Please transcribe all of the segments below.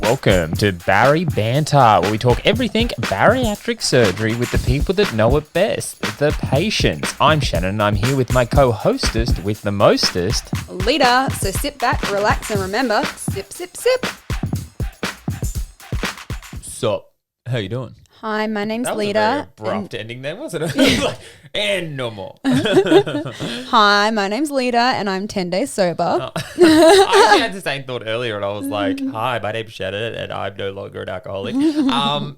Welcome to BARI Banter, where we talk everything bariatric surgery with the people that know it best, the patients. I'm Shannon, and I'm here with my co-hostess with the mostest, Lita. So sit back, relax, and remember, sip, sip, sip. Sup? How you doing? Hi, my name's That was Lita. a very abrupt ending then, wasn't it? It was like, and no more. Hi, my name's Lita, and I'm 10 days sober. I actually had the same thought earlier, and I was like, hi, my name's Shannon, and I'm no longer an alcoholic.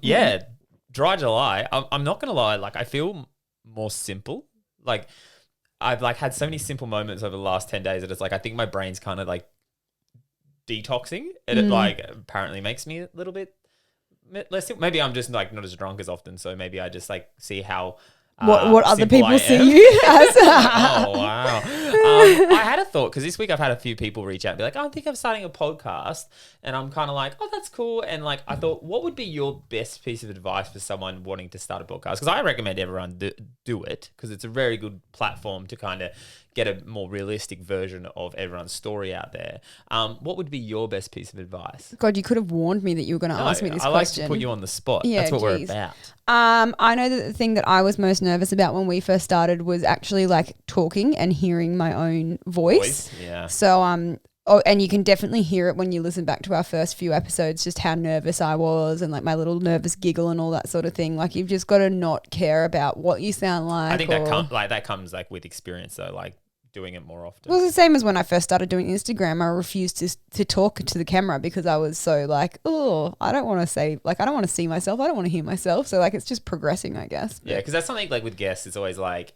Yeah, dry July. I'm not going to lie, like, I feel more simple. Like, I've, like, had so many simple moments over the last 10 days that it's like, I think my brain's kind of, like, detoxing, and it, like, apparently makes me a little bit less. Maybe I'm just like not as drunk as often, so maybe I just like see how What other people I see am. you as. Oh wow! I had a thought because this week I've had a few people reach out and be like, "Oh, I think I'm starting a podcast," and I'm kind of like, "Oh, that's cool." And like, I thought, what would be your best piece of advice for someone wanting to start a podcast? Because I recommend everyone do it because it's a very good platform to kind of get a more realistic version of everyone's story out there. What would be your best piece of advice? God, you could have warned me that you were going to ask me this I question. like to put you on the spot. Yeah, That's what we're geez. about. I know that the thing that I was most nervous about when we first started was actually like talking and hearing my own voice. Yeah. So, and you can definitely hear it when you listen back to our first few episodes, just how nervous I was and like my little nervous giggle and all that sort of thing. Like you've just got to not care about what you sound like. I think that comes like with experience though, like doing it more often. Well, it's the same as when I first started doing Instagram. I refused to talk to the camera because I was so like, oh, I don't want to say, like, I don't want to see myself. I don't want to hear myself. So like, it's just progressing, I guess. Yeah, because that's something like with guests, it's always like,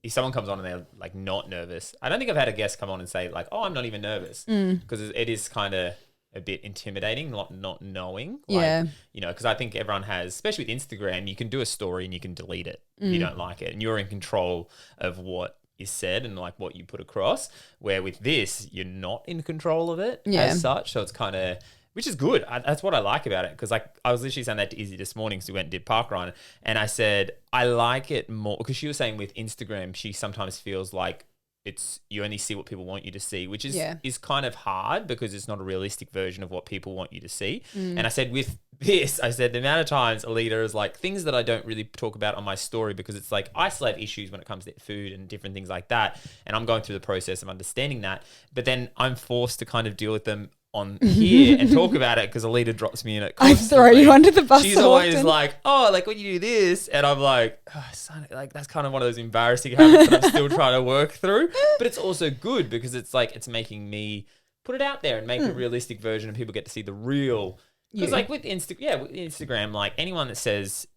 if someone comes on and they're like not nervous, I don't think I've had a guest come on and say like, oh, I'm not even nervous, because it is kind of a bit intimidating, not knowing. Like, Yeah. You know, because I think everyone has, especially with Instagram, you can do a story and you can delete it if you don't like it, and you're in control of what is said and like what you put across, where with this you're not in control of it as such, so it's kind of, which is good. That's what I like about it, because like I was literally saying that to Izzy this morning, so we went and did parkrun, and I said I like it more because she was saying with Instagram she sometimes feels like it's you only see what people want you to see, which is kind of hard because it's not a realistic version of what people want you to see. And I said with this, I said the amount of times Alita is like things that I don't really talk about on my story because it's like I still have issues when it comes to food and different things like that, and I'm going through the process of understanding that, but then I'm forced to kind of deal with them on here and talk about it because Alita drops me in it constantly. I throw you under the bus. She's so always often. like, oh, like when you do this, and I'm like, oh, son, like that's kind of one of those embarrassing habits that I'm still trying to work through. But it's also good because it's like it's making me put it out there and make a realistic version, and people get to see the real. Because like with Instagram, like anyone that says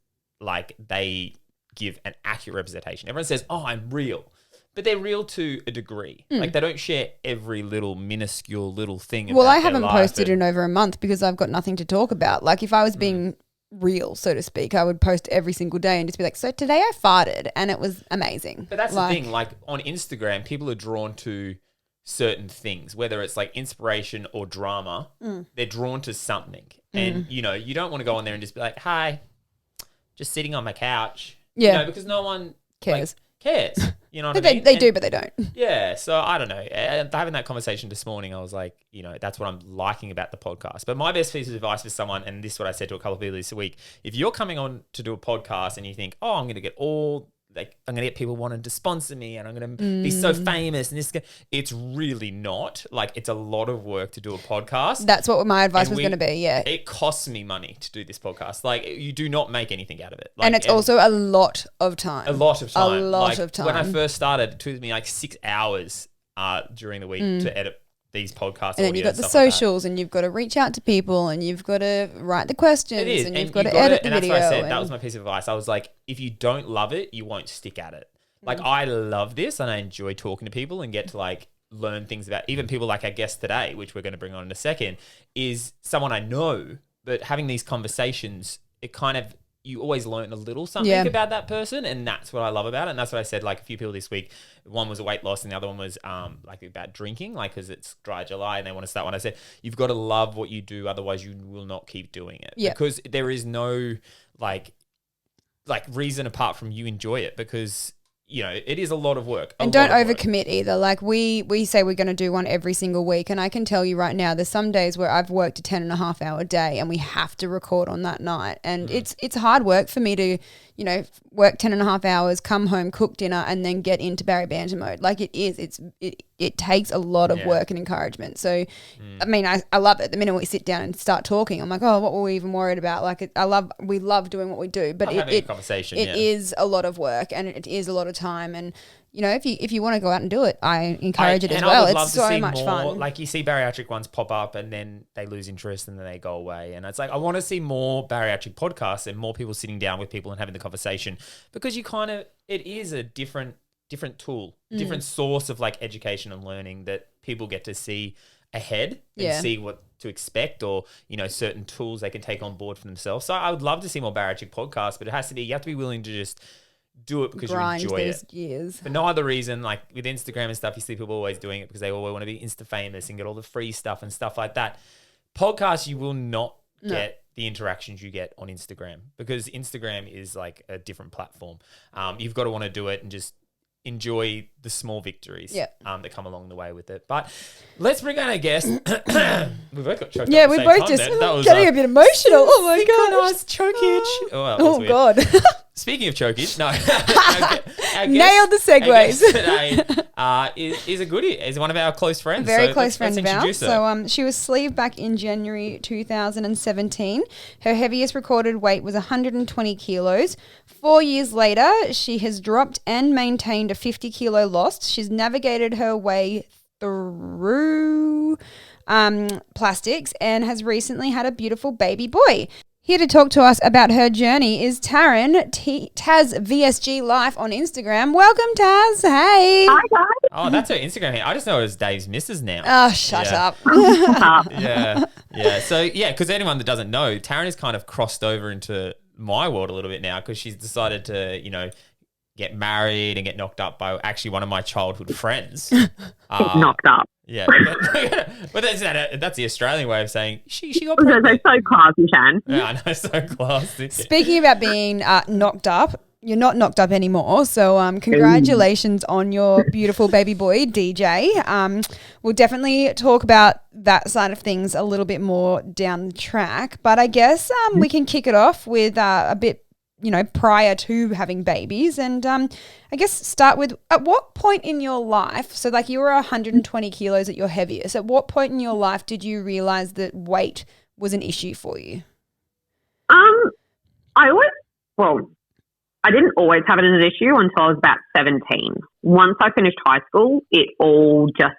like they give an accurate representation, everyone says, oh, I'm real. But they're real to a degree. Like they don't share every little minuscule little thing. Well, about I their haven't life posted and- in over a month because I've got nothing to talk about. Like if I was being real, so to speak, I would post every single day and just be like, so today I farted and it was amazing. But that's the thing, like on Instagram, people are drawn to certain things, whether it's like inspiration or drama, they're drawn to something. And, you know, you don't want to go on there and just be like, hi, just sitting on my couch. Yeah. You know, because no one Cares. Cares. You know what I They, mean? they And- do, but they don't. Yeah, so I don't know. And having that conversation this morning, I was like, you know, that's what I'm liking about the podcast. But my best piece of advice for someone, and this is what I said to a couple of people this week, if you're coming on to do a podcast and you think, oh, I'm going to get I'm going to get people wanting to sponsor me and I'm going to be so famous and this, it's really not. Like, it's a lot of work to do a podcast. That's what my advice And was going to be, yeah. It costs me money to do this podcast. Like, you do not make anything out of it. Like, And it's also a lot of time. a lot of time. A lot Like, of time. When I first started, it took me like 6 hours during the week to edit these podcasts. And then you've got the socials and you've got to reach out to people and you've got to write the questions and you've got to edit the and video. That's what I said. That was my piece of advice. I was like, if you don't love it, you won't stick at it. Like, I love this and I enjoy talking to people and get to like learn things about even people like our guest today, which we're going to bring on in a second, is someone I know, but having these conversations, it kind of, you always learn a little something about that person, and that's what I love about it. And that's what I said, like a few people this week, one was a weight loss and the other one was like about drinking, like because it's dry July and they want to start one. I said, you've got to love what you do, otherwise you will not keep doing it. Because there is no like reason apart from you enjoy it, because it is a lot of work. And don't overcommit either. Like we say we're going to do one every single week. And I can tell you right now, there's some days where I've worked a 10.5 hour day and we have to record on that night. And it's hard work for me to, work 10.5 hours, come home, cook dinner, and then get into Barry Banter mode. Like it takes a lot of work and encouragement. So, I mean, I love it. The minute we sit down and start talking, I'm like, oh, what were we even worried about? Like, we love doing what we do, but having a conversation. It is a lot of work and it is a lot of time. And if you want to go out and do it, I encourage it as well. It's so much fun. Like you see bariatric ones pop up and then they lose interest and then they go away. And it's like, I want to see more bariatric podcasts and more people sitting down with people and having the conversation, because it is a different tool, different source of like education and learning that people get to see ahead and see what to expect, or certain tools they can take on board for themselves. So I would love to see more bariatric podcasts, but you have to be willing to just do it because you enjoy it. Gears. For no other reason. Like with Instagram and stuff, you see people always doing it because they always want to be Insta famous and get all the free stuff and stuff like that. Podcasts, you will not get the interactions you get on Instagram, because Instagram is like a different platform. You've got to want to do it and just enjoy the small victories that come along the way with it. But let's bring on our guest. We both got choked up. We both just getting a bit emotional. Oh my god, nice chokage. Oh god. Speaking of chokage, no. our Nailed the segues. Today is a goodie. Is one of our close friends. Very close friend of ours. So she was sleeved back in January 2017. Her heaviest recorded weight was 120 kilos. 4 years later, she has dropped and maintained a 50 kilo loss. She's navigated her way through plastics and has recently had a beautiful baby boy. Here to talk to us about her journey is Taryn, Taz VSG Life on Instagram. Welcome, Taz. Hey. Hi, guys. Oh, that's her Instagram. I just know it as Dave's Missus now. Oh, shut up. Yeah. So, because anyone that doesn't know, Taryn has kind of crossed over into my world a little bit now, because she's decided to, get married and get knocked up by actually one of my childhood friends. Knocked up. Yeah, but that's the Australian way of saying she got They're pregnant. so classy, Shan. Yeah, I know, so classy. Speaking about being knocked up, you're not knocked up anymore. So congratulations on your beautiful baby boy, DJ. We'll definitely talk about that side of things a little bit more down the track. But I guess we can kick it off with a bit, prior to having babies. And I guess start with, at what point in your life, so like you were 120 kilos at your heaviest, at what point in your life did you realize that weight was an issue for you? I didn't always have it as an issue until I was about 17. Once I finished high school, it all just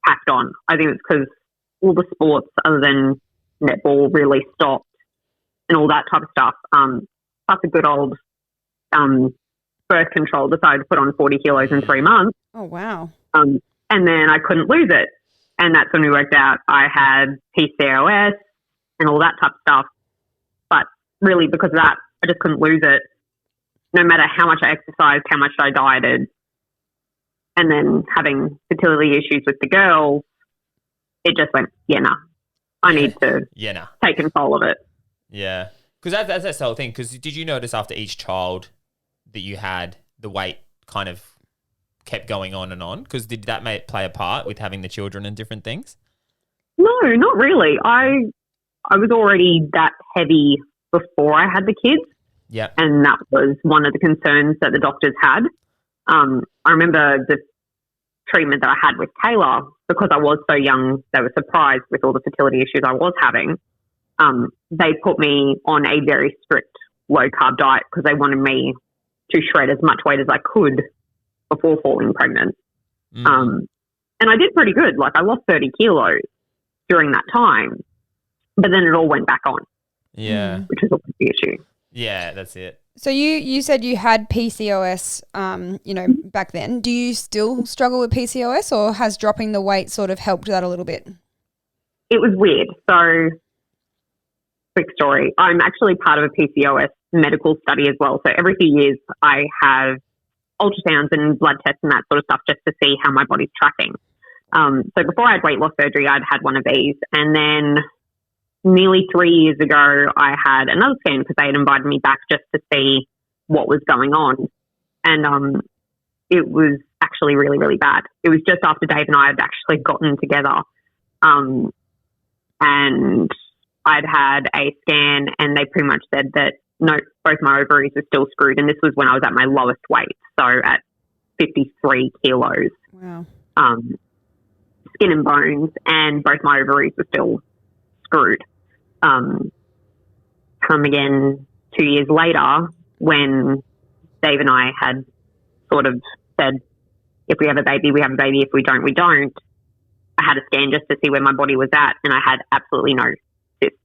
packed on. I think it's because all the sports other than netball really stopped and all that type of stuff. Plus a good old birth control decided to put on 40 kilos in 3 months. Oh, wow. And then I couldn't lose it. And that's when we worked out I had PCOS and all that type of stuff. But really because of that, I just couldn't lose it. No matter how much I exercised, how much I dieted, and then having fertility issues with the girls, it just went, I need to take control of it. Yeah. Because that's the whole thing. Because did you notice after each child that you had the weight kind of kept going on and on? Because did that play a part with having the children and different things? No, not really. I was already that heavy before I had the kids. Yeah. And that was one of the concerns that the doctors had. I remember the treatment that I had with Kayla, because I was so young, they were surprised with all the fertility issues I was having. They put me on a very strict low-carb diet because they wanted me to shred as much weight as I could before falling pregnant. And I did pretty good. Like, I lost 30 kilos during that time, but then it all went back on. Yeah. Which is always the issue. Yeah, that's it. So you said you had PCOS, back then. Do you still struggle with PCOS, or has dropping the weight sort of helped that a little bit? It was weird. So, quick story. I'm actually part of a PCOS medical study as well. So every few years I have ultrasounds and blood tests and that sort of stuff just to see how my body's tracking. So before I had weight loss surgery, I'd had one of these. And then nearly 3 years ago, I had another scan because they had invited me back just to see what was going on. And it was actually really, really bad. It was just after Dave and I had actually gotten together. And I'd had a scan and they pretty much said that no, both my ovaries were still screwed. And this was when I was at my lowest weight. So at 53 kilos. Wow. Skin and bones, and both my ovaries were still screwed. Come again 2 years later when Dave and I had sort of said, if we have a baby, we have a baby. If we don't, we don't. I had a scan just to see where my body was at, and I had absolutely no cysts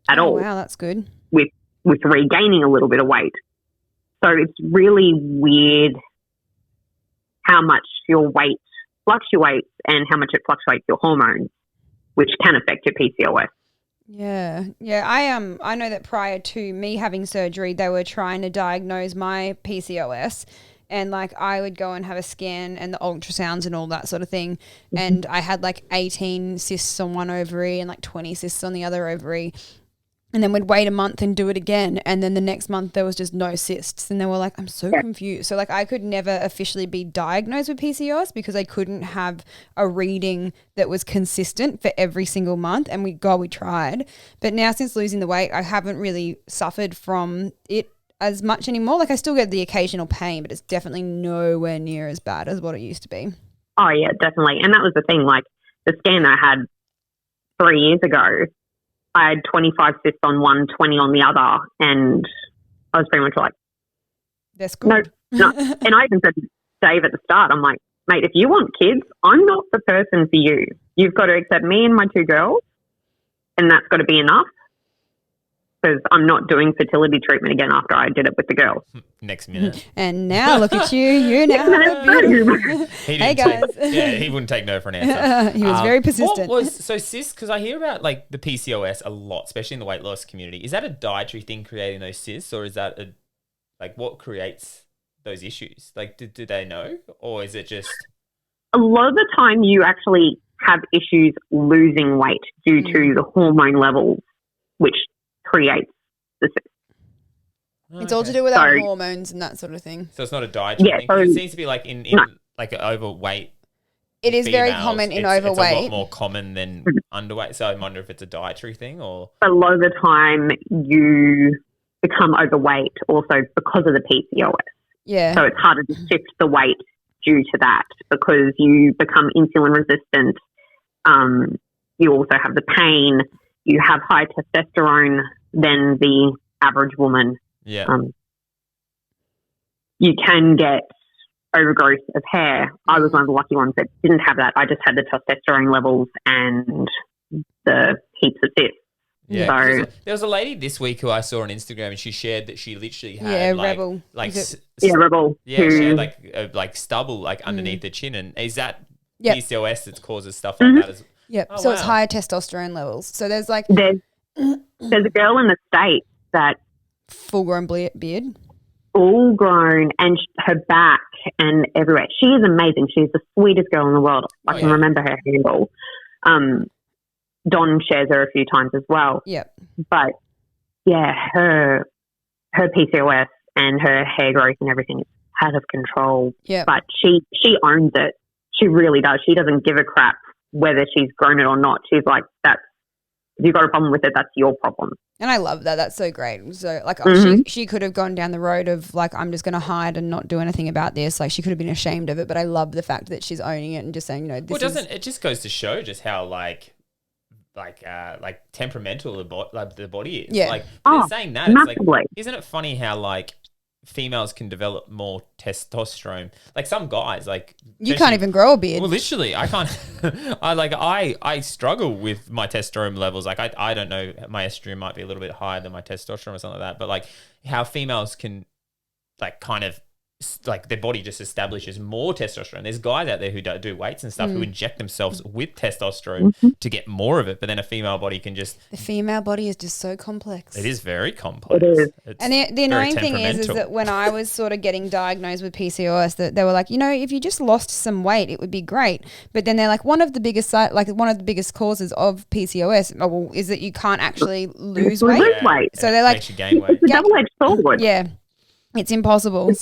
at all. Wow, that's good. With regaining a little bit of weight. So it's really weird how much your weight fluctuates and how much it fluctuates your hormones, which can affect your PCOS. Yeah. I know that prior to me having surgery, they were trying to diagnose my PCOS, and like I would go and have a scan and the ultrasounds and all that sort of thing, and I had like 18 cysts on one ovary and like 20 cysts on the other ovary. And then we'd wait a month and do it again. And then the next month there was just no cysts. And they were like, I'm so confused. So like I could never officially be diagnosed with PCOS because I couldn't have a reading that was consistent for every single month. And we tried. But now since losing the weight, I haven't really suffered from it as much anymore. Like I still get the occasional pain, but it's definitely nowhere near as bad as what it used to be. Oh yeah, definitely. And that was the thing, like the scan I had 3 years ago, I had 25 cysts on one, 20 on the other, and I was pretty much like, that's good. No. And I even said to Dave at the start, I'm like, mate, if you want kids, I'm not the person for you. You've got to accept me and my 2 girls, and that's got to be enough, because I'm not doing fertility treatment again after I did it with the girls. Next minute. And now look at you. You now have a beautiful... Hey, guys. He wouldn't take no for an answer. He was very persistent. So cysts, because I hear about like the PCOS a lot, especially in the weight loss community. Is that a dietary thing creating those cysts, or is that what creates those issues? Like, do they know, or is it just... A lot of the time you actually have issues losing weight due to the hormone levels, which creates the cyst. It's all to do with our hormones and that sort of thing. So it's not a dietary thing. So it seems to be like in like overweight. It is very common in overweight. It's a lot more common than underweight. So I wonder if it's a dietary thing or... A lot of the time you become overweight also because of the PCOS. Yeah. So it's harder to shift the weight due to that because you become insulin resistant. You also have the pain. You have higher testosterone than the average woman. Yeah. You can get overgrowth of hair. I was one of the lucky ones that didn't have that. I just had the testosterone levels and the heaps of cysts. Yeah. So, there was a lady this week who I saw on Instagram, and she shared that she literally had Rebel. Rebel. Yeah, she had like stubble like underneath the chin, and is that PCOS that causes stuff like that as well? Yep. So it's higher testosterone levels. So there's like there's a girl in the States that full grown beard, all grown, and her back and everywhere. She is amazing. She's the sweetest girl in the world. I can remember her handle. Don shares her a few times as well. Yep. But yeah, her PCOS and her hair growth and everything is out of control. Yeah. But she owns it. She really does. She doesn't give a crap whether she's grown it or not. She's like, if you've got a problem with it, that's your problem. And I love that. That's so great. So like she could have gone down the road of like, I'm just going to hide and not do anything about this. Like she could have been ashamed of it, but I love the fact that she's owning it and just saying, it just goes to show just how like temperamental the body is. Yeah. Like saying that, it's like, isn't it funny how like females can develop more testosterone? Like some guys, like you can't even grow a beard. Well, literally, I can't. I struggle with my testosterone levels. Like I don't know, my estrogen might be a little bit higher than my testosterone or something like that. But like how females can like kind of like their body just establishes more testosterone. There's guys out there who do weights and stuff who inject themselves with testosterone to get more of it, but then a female body can just... The female body is just so complex. It is very complex. It is. And the annoying thing is that when I was sort of getting diagnosed with PCOS, that they were like, if you just lost some weight, it would be great. But then they're like, one of the biggest causes of PCOS is that you can't actually lose weight. Weight. So they're like... Makes you gain weight. It's a double-edged sword. Yeah. It's impossible.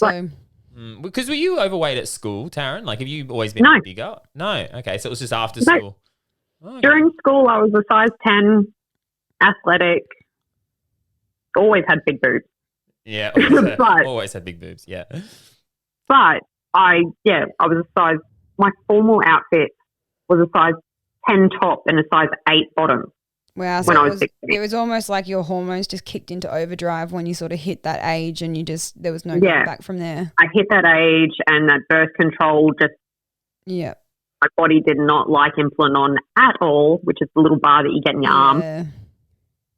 Because were you overweight at school, Taryn? Like, have you always been No. bigger? No. Okay, so it was just after No. school. Oh, okay. During school, I was a size 10, athletic, always had big boobs. Yeah, But- always had big boobs. Yeah. But I was a size, my formal outfit was a size 10 top and a size 8 bottom. Wow. So When I it was was, 16. it was almost like your hormones just kicked into overdrive when you sort of hit that age and there was no Yeah. going back from there. I hit that age and that birth control just, Yeah. my body did not like Implanon at all, which is the little bar that you get in your arm. Yeah.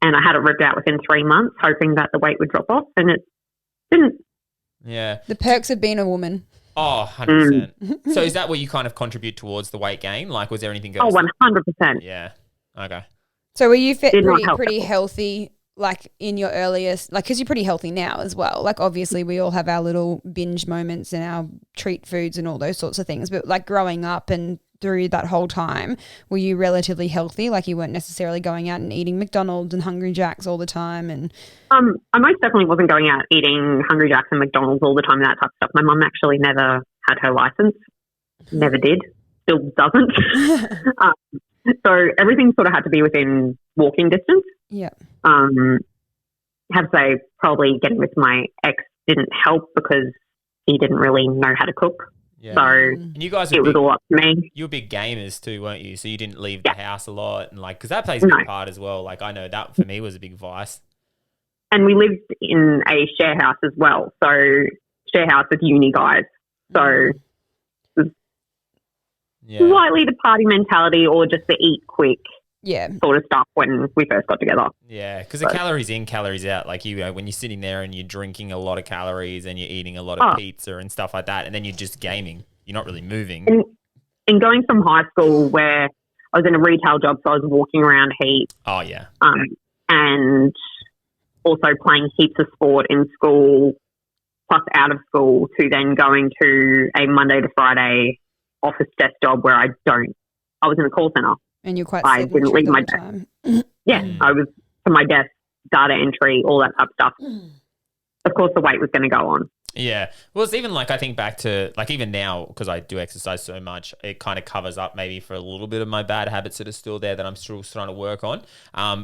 And I had it ripped out within 3 months, hoping that the weight would drop off, and it didn't. Yeah. The perks of being a woman. Oh, 100%. So is that where you kind of contribute towards the weight gain? Like, was there anything else? Oh, 100%. Yeah. Okay. So were you Did not help pretty at all. healthy, like in your earliest, like, because you're pretty healthy now as well. Like, obviously we all have our little binge moments and our treat foods and all those sorts of things. But like growing up and through that whole time, were you relatively healthy? Like you weren't necessarily going out and eating McDonald's and Hungry Jacks all the time? And I most definitely wasn't going out eating Hungry Jacks and McDonald's all the time and that type of stuff. My mum actually never had her license, never did, still doesn't. So everything sort of had to be within walking distance. yeah. Have to say, probably getting with my ex didn't help because he didn't really know how to cook. Yeah. So And you guys it were was big, all up to me. you were big gamers too, weren't you? So you didn't leave Yeah. the house a lot, and like, because that plays a No. big part as well. Like, I know that for me was a big vice. And we lived in a share house as well. So share house with uni guys. So Yeah. slightly the party mentality or just the eat quick Yeah. sort of stuff when we first got together. Yeah, because the But- calories in, calories out. Like when you're sitting there and you're drinking a lot of calories and you're eating a lot of Oh. pizza and stuff like that, and then you're just gaming. You're not really moving. And going from high school where I was in a retail job, so I was walking around heaps, Oh yeah, and also playing heaps of sport in school, plus out of school, to then going to a Monday to Friday office desk job where I was in a call center. And you're quite I didn't sedentary leave the my whole desk. time. Yeah, I was to my desk, data entry, all that type of stuff. Of course, the weight was going to go on. yeah. Well, it's even like I think back to like even now because I do exercise so much, it kind of covers up maybe for a little bit of my bad habits that are still there that I'm still trying to work on.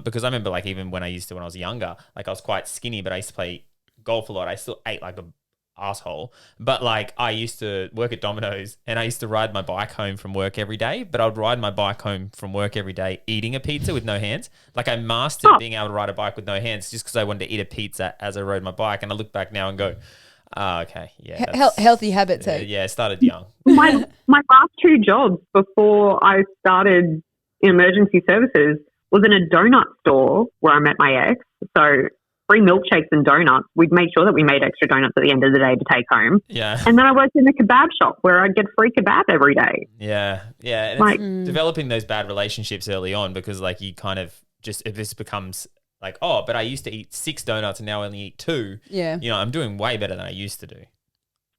Because I remember like even when I was younger, like I was quite skinny, but I used to play golf a lot. I still ate like a asshole, but like I used to work at Domino's and I used to ride my bike home from work every day, but I would ride my bike home from work every day eating a pizza with no hands. Like I mastered being able to ride a bike with no hands just because I wanted to eat a pizza as I rode my bike. And I look back now and go, oh, okay, yeah, Healthy habits, hey? yeah, it started young. My last 2 jobs before I started in emergency services was in a donut store where I met my ex. So free milkshakes and donuts. We'd make sure that we made extra donuts at the end of the day to take home. Yeah. And then I worked in a kebab shop where I'd get free kebab every day. Yeah, yeah, and Like- it's developing those bad relationships early on because like you kind of just if this becomes like, oh, but I used to eat 6 donuts and now I only eat 2. Yeah. You know, I'm doing way better than I used to do.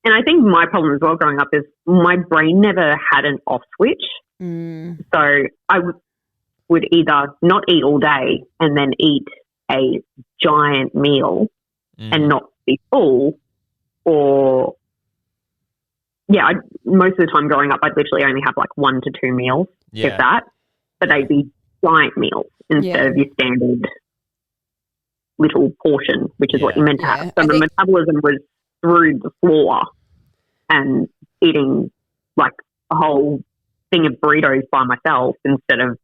And I think my problem as well growing up is my brain never had an off switch. So I would either not eat all day and then eat a giant meal and not be full, or most of the time growing up I'd literally only have like 1 to 2 meals, Yeah. if that, but they'd be giant meals instead of your standard little portion, which is what Yeah. you're meant to Yeah. have. I So my think- metabolism was through the floor and eating like a whole thing of burritos by myself instead of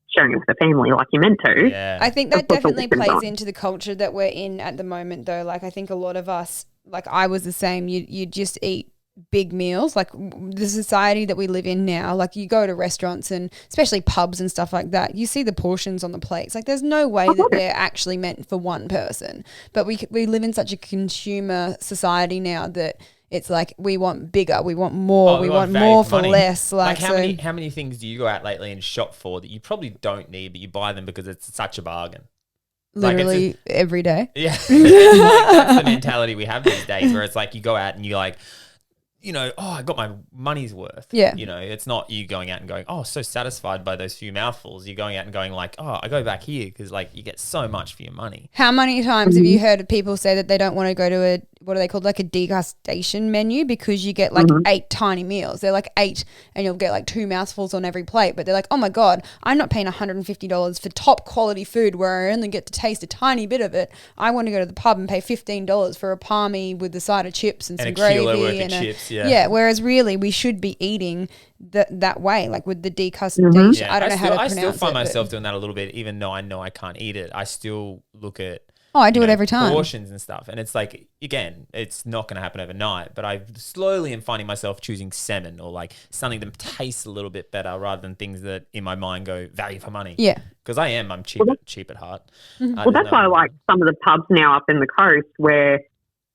sharing it with the family like you're meant to. Yeah. I think Of that course, definitely all depends plays on- into the culture that we're in at the moment, though. Like, I think a lot of us, like I was the same, you just eat big meals. Like the society that we live in now, like you go to restaurants and especially pubs and stuff like that, you see the portions on the plates. Like there's no way that they're actually meant for one person. But we live in such a consumer society now that it's like we want bigger, we want more, we want value more for for money. less. Like, how so, many things do you go out lately and shop for that you probably don't need, but you buy them because it's such a bargain? Like, it's literally every day. Yeah. Like, that's the mentality we have these days where it's like you go out and you're like, you know, oh, I got my money's worth. Yeah. You know, it's not you going out and going, oh, so satisfied by those few mouthfuls. You're going out and going like, oh, I go back here because like you get so much for your money. How many times have you heard of people say that they don't want to go to what are they called? Like a degustation menu, because you get like 8 tiny meals. They're like 8 and you'll get like 2 mouthfuls on every plate. But they're like, oh my God, I'm not paying $150 for top quality food where I only get to taste a tiny bit of it. I want to go to the pub and pay $15 for a palmy with the side of chips and some a gravy. Kilo worth of chips, Yeah, whereas really we should be eating that way, like with the degustation. Yeah. I don't know how to pronounce it. I still find myself doing that a little bit, even though I know I can't eat it. I still look at I do it every time. Portions and stuff. And it's like, again, it's not going to happen overnight, but I slowly am finding myself choosing salmon or like something that tastes a little bit better rather than things that in my mind go value for money. Yeah. Because I'm cheap at heart. Well, that's why I like some of the pubs now up in the coast where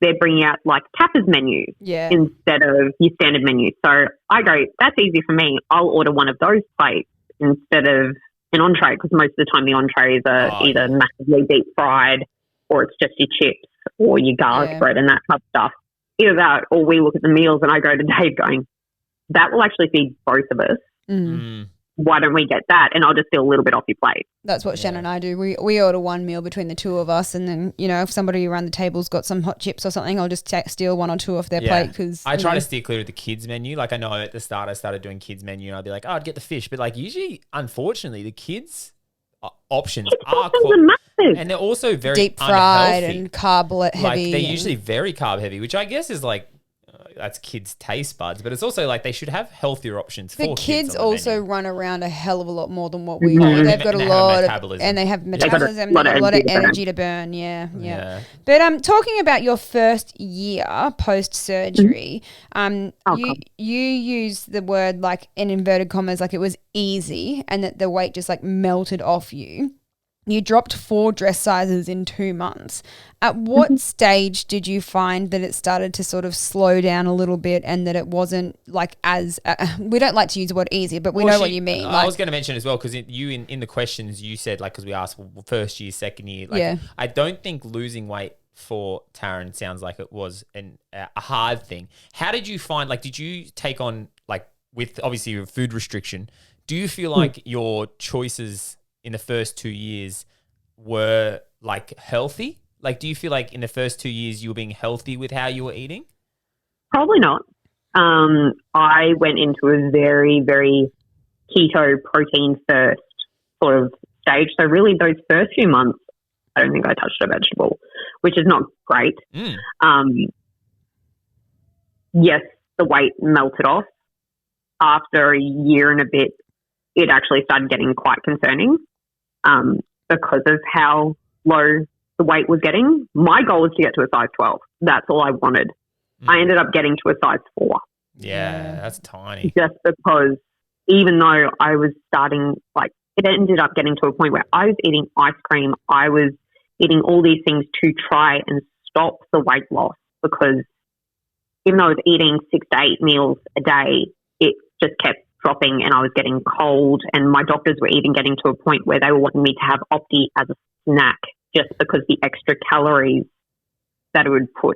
they're bringing out like tapas menus instead of your standard menu. So I go, that's easy for me. I'll order one of those plates instead of an entree, because most of the time the entrees are either massively deep fried or it's just your chips or your garlic bread and that type of stuff. Either that or we look at the meals and I go to Dave going, that will actually feed both of us. Why don't we get that? And I'll just steal a little bit off your plate. That's what Shannon and I do. We order one meal between the two of us, and then, if somebody around the table's got some hot chips or something, I'll just steal 1 or 2 off their plate. Because I try to steer clear of the kids menu. Like I know at the start I started doing kids menu and I'd be like, I'd get the fish. But like usually, unfortunately, the kids options are massive. And they're also very deep fried unhealthy. And carb heavy. Like they're usually very carb heavy, which I guess is like, that's kids' taste buds, but it's also like they should have healthier options for kids. On the also menu. run around a hell of a lot more than what we do. They've got a lot of, and they have metabolism, a lot of energy to burn. Yeah. But talking about your first year post surgery, you use the word like in inverted commas, like it was easy, and that the weight just like melted off you. You dropped 4 dress sizes in 2 months. At what stage did you find that it started to sort of slow down a little bit, and that it wasn't like as we don't like to use the word easy, but we know what you mean. I was going to mention as well, because in the questions you said, like, because we asked first year, second year. Like, I don't think losing weight for Taryn sounds like it was a hard thing. How did you find, like, did you take on, like, with obviously your food restriction, do you feel like your choices in the first 2 years were like healthy? Like, do you feel like in the first 2 years you were being healthy with how you were eating? Probably not. I went into a very, very keto protein first sort of stage. So really those first few months, I don't think I touched a vegetable, which is not great. Yes, the weight melted off. After a year and a bit, it actually started getting quite concerning because of how low the weight was getting. My goal was to get to a size 12. That's all I wanted. I ended up getting to a size 4. Yeah, that's tiny. Just because even though I was starting, like, it ended up getting to a point where I was eating ice cream. I was eating all these things to try and stop the weight loss, because even though I was eating 6 to 8 meals a day, it just kept dropping and I was getting cold, and my doctors were even getting to a point where they were wanting me to have Opti as a snack just because the extra calories that it would put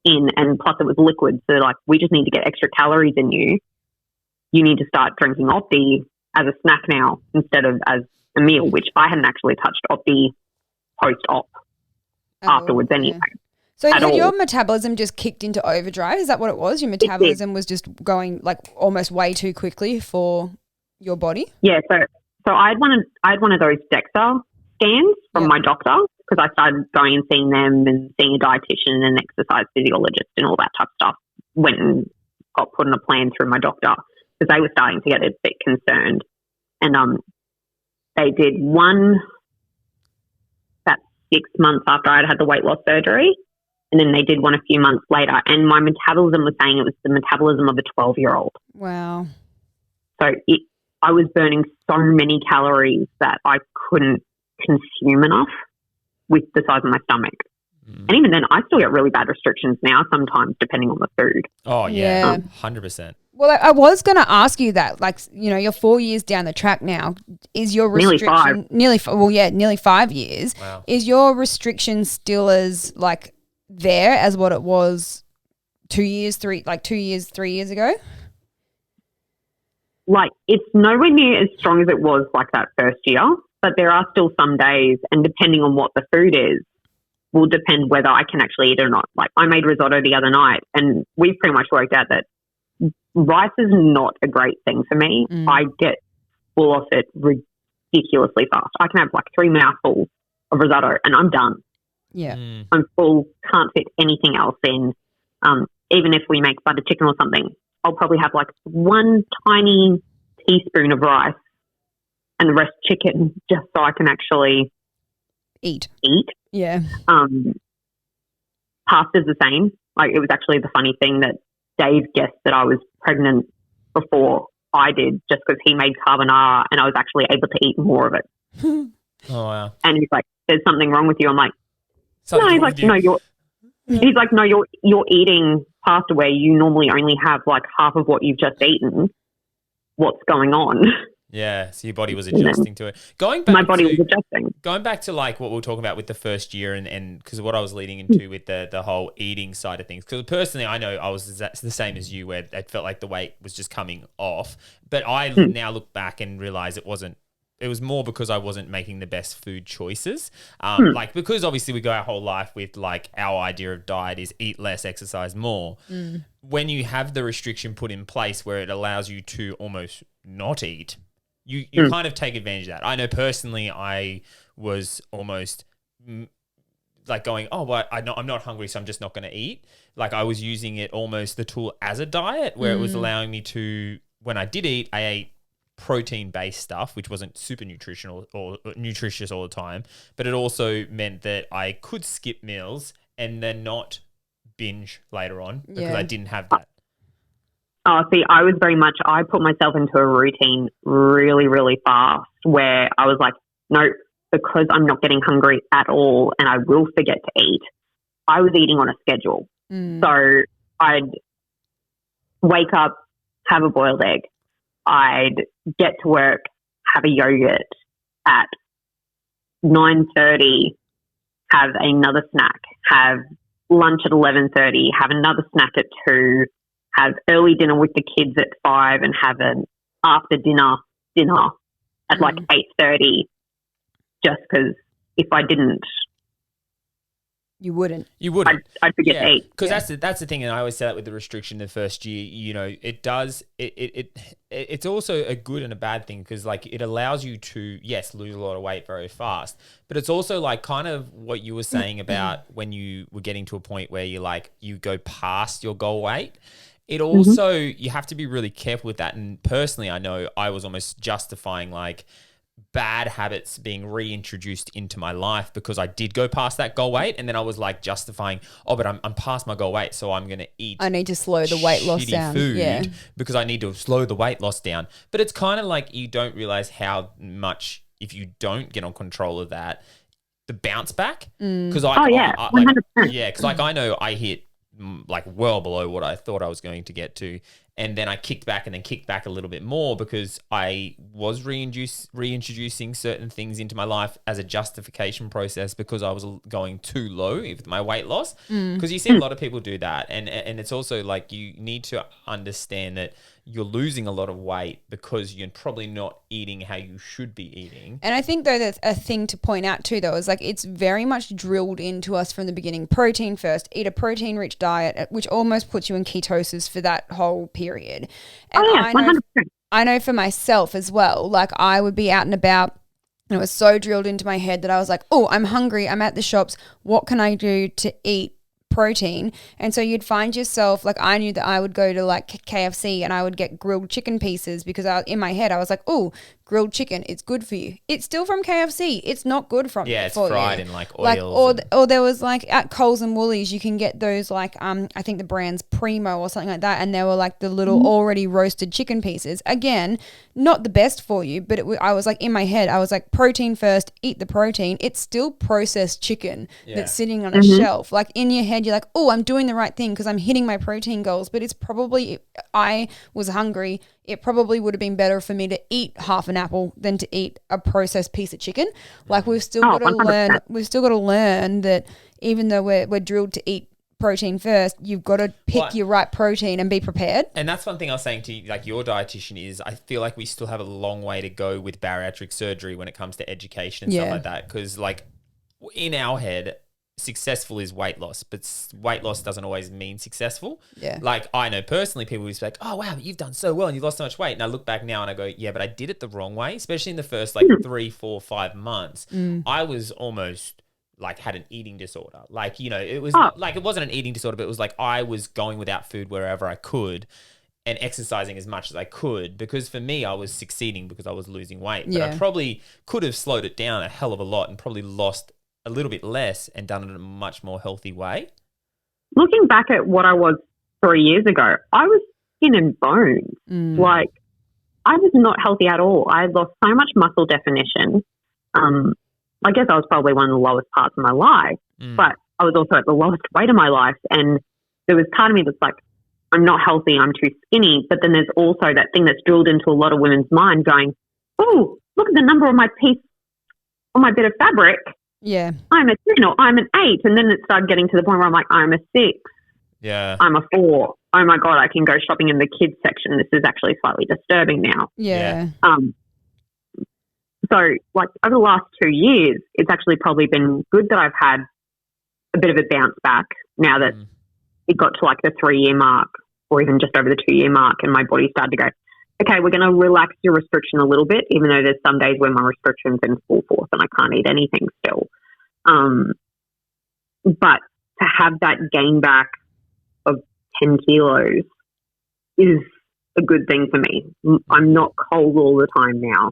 in, and plus it was liquid. So like, we just need to get extra calories in you. You need to start drinking Opti as a snack now instead of as a meal, which I hadn't actually touched Opti post-op afterwards anyway. So had your metabolism just kicked into overdrive? Is that what it was? Your metabolism was just going like almost way too quickly for your body? Yeah. So I had one of those DEXA scans from my doctor, because I started going and seeing them and seeing a dietitian and an exercise physiologist and all that type of stuff. Went and got put on a plan through my doctor because they were starting to get a bit concerned. And they did one about 6 months after I'd had the weight loss surgery. And then they did one a few months later. And my metabolism was saying it was the metabolism of a 12-year-old. Wow. So I was burning so many calories that I couldn't consume enough with the size of my stomach. And even then, I still get really bad restrictions now sometimes, depending on the food. Oh, yeah. 100%. Well, I was going to ask you that. Like, you're 4 years down the track now. Is your restriction... Nearly 5 years. Wow. Is your restriction still as, like, there as what it was 3 years ago? Like, it's nowhere near as strong as it was like that first year, but there are still some days, and depending on what the food is, will depend whether I can actually eat it or not. Like, I made risotto the other night, and we've pretty much worked out that rice is not a great thing for me. I get full of it ridiculously fast. I can have like 3 mouthfuls of risotto and I'm done. Yeah. I'm full, can't fit anything else in. Even if we make butter chicken or something, I'll probably have like 1 tiny teaspoon of rice and the rest chicken, just so I can actually eat. Yeah. Pasta's the same. Like, it was actually the funny thing that Dave guessed that I was pregnant before I did, just because he made carbonara and I was actually able to eat more of it. Oh, wow. And he's like, "There's something wrong with you." I'm like, Something "No." He's wrong like, with you. "No, you're." He's like, "No, you're eating pasta where you normally only have like half of what you've just eaten. What's going on?" Yeah, so your body was adjusting to it. My body was adjusting. Going back to like what we were talking about with the first year and because what I was leading into with the whole eating side of things. Because personally, I know I was the same as you, where it felt like the weight was just coming off. But I now look back and realize it wasn't. It was more because I wasn't making the best food choices. Like, because obviously we go our whole life with like our idea of diet is eat less, exercise more. When you have the restriction put in place where it allows you to almost not eat, you kind of take advantage of that. I know personally I was almost like going, oh, well, I'm not hungry, so I'm just not going to eat. Like, I was using it almost the tool as a diet where it was allowing me to, when I did eat, I ate protein-based stuff, which wasn't super nutritional or nutritious all the time, but it also meant that I could skip meals and then not binge later on because I didn't have that. Oh, see, I was very much, I put myself into a routine really, really fast where I was like, no, because I'm not getting hungry at all and I will forget to eat, I was eating on a schedule. So I'd wake up, have a boiled egg. I'd get to work, have a yogurt at 9:30, have another snack, have lunch at 11:30, have another snack at 2, have early dinner with the kids at 5 and have an after dinner at like 8:30, just because if I didn't, You wouldn't. I'd forget to eat. Because that's the thing, and I always say that with the restriction the first year, you know, it's also a good and a bad thing because like it allows you to, yes, lose a lot of weight very fast, but it's also like kind of what you were saying about when you were getting to a point where you go past your goal weight. It also, you have to be really careful with that. And personally, I know I was almost justifying like bad habits being reintroduced into my life because I did go past that goal weight, and then I was like justifying, oh, but I'm past my goal weight, so I'm going to eat. I need to slow the weight loss down. Food because I need to slow the weight loss down. But it's kind of like you don't realize how much if you don't get on control of that, the bounce back. Because because like I know I hit like well below what I thought I was going to get to. And then I kicked back a little bit more because I was reintroducing certain things into my life as a justification process because I was going too low with my weight loss. Because you see a lot of people do that. And it's also like you need to understand that you're losing a lot of weight because you're probably not eating how you should be eating. And I think, though, that's a thing to point out too, though, is like it's very much drilled into us from the beginning. Protein first, eat a protein-rich diet, which almost puts you in ketosis for that whole period. And 100%. I know for myself as well, like I would be out and about and it was so drilled into my head that I was like, oh, I'm hungry, I'm at the shops, what can I do to eat protein? And so you'd find yourself, like I knew that I would go to like KFC and I would get grilled chicken pieces because in my head I was like, oh, grilled chicken, it's good for you. It's still from KFC. It's not good for it's for fried you. in like oils. Like, or there was like at Coles and Woolies, you can get those like I think the brand's Primo or something like that, and they were like the little already roasted chicken pieces. Again, not the best for you, but I was like in my head, I was like protein first, eat the protein. It's still processed chicken that's sitting on a shelf. Like in your head, you're like, oh, I'm doing the right thing because I'm hitting my protein goals, but it's probably, I was hungry. It probably would have been better for me to eat half an apple than to eat a processed piece of chicken. Like we've still got to 100%. learn. We've still got to learn that even though we're drilled to eat protein first, you've got to pick your right protein and be prepared. And that's one thing I was saying to you, like your dietitian is, I feel like we still have a long way to go with bariatric surgery when it comes to education and stuff like that. Because like in our head, successful is weight loss, but weight loss doesn't always mean successful. Yeah. Like I know personally people will be like, oh wow, you've done so well and you've lost so much weight. And I look back now and I go, yeah, but I did it the wrong way, especially in the first like 3, 4, 5 months. I was almost like had an eating disorder. Like, it was like, it wasn't an eating disorder, but it was like I was going without food wherever I could and exercising as much as I could, because for me, I was succeeding because I was losing weight. But I probably could have slowed it down a hell of a lot and probably lost a little bit less and done it in a much more healthy way. Looking back at what I was 3 years ago, I was skin and bones. Like, I was not healthy at all. I had lost so much muscle definition. I guess I was probably one of the lowest parts of my life, but I was also at the lowest weight of my life. And there was part of me that's like, I'm not healthy, I'm too skinny. But then there's also that thing that's drilled into a lot of women's mind going, oh, look at the number on my piece, on my bit of fabric. Yeah. I'm a 10 or I'm an 8. And then it started getting to the point where I'm like, I'm a 6. Yeah. I'm a 4. Oh my God, I can go shopping in the kids section. This is actually slightly disturbing now. Yeah. So like over the last 2 years, it's actually probably been good that I've had a bit of a bounce back now that it got to like the 3-year mark or even just over the 2-year mark, and my body started to go, okay, we're going to relax your restriction a little bit, even though there's some days where my restriction's in full force and I can't eat anything still. But to have that gain back of 10 kilos is a good thing for me. I'm not cold all the time now.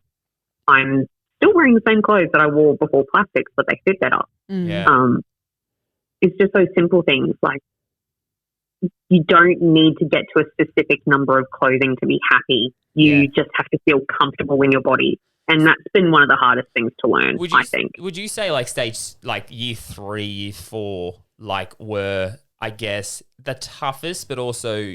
I'm still wearing the same clothes that I wore before plastics, but they fit better. Yeah. It's just those simple things. Like, you don't need to get to a specific number of clothing to be happy. You just have to feel comfortable in your body. And that's been one of the hardest things to learn, I think. Would you say like stage, like year 3, year 4, like were, I guess, the toughest, but also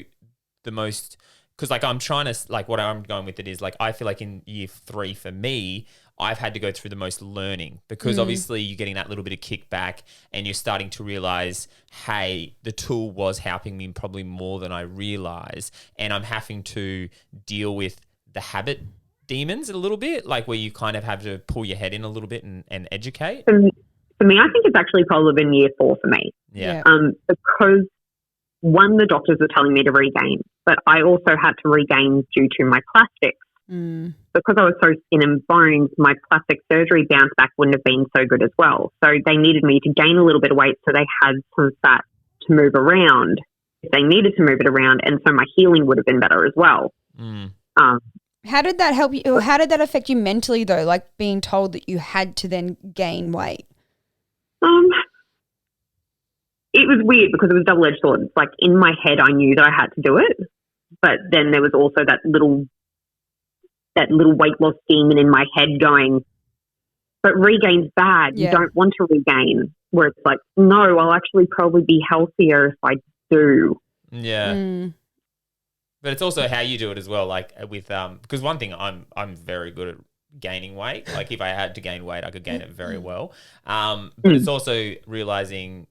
the most, because like I'm trying to, like what I'm going with it is like, I feel like in year 3 for me, I've had to go through the most learning, because obviously you're getting that little bit of kickback and you're starting to realize, hey, the tool was helping me probably more than I realized. And I'm having to deal with the habit demons a little bit, like where you kind of have to pull your head in a little bit and educate. For me, I think it's actually probably been year 4 for me. Yeah. Because one, the doctors were telling me to regain, but I also had to regain due to my plastics. Because I was so skin and bones, my plastic surgery bounce back wouldn't have been so good as well. So they needed me to gain a little bit of weight so they had some fat to move around if they needed to move it around, and so my healing would have been better as well. How did that help you? How did that affect you mentally though, like being told that you had to then gain weight? It was weird because it was a double-edged sword. It's like in my head I knew that I had to do it, but then there was also that little weight loss demon in my head going, but regain's bad. You don't want to regain. Where it's like, no, I'll actually probably be healthier if I do. Yeah. But it's also how you do it as well. Like with, because one thing I'm very good at gaining weight. Like if I had to gain weight, I could gain it very well. But it's also realizing,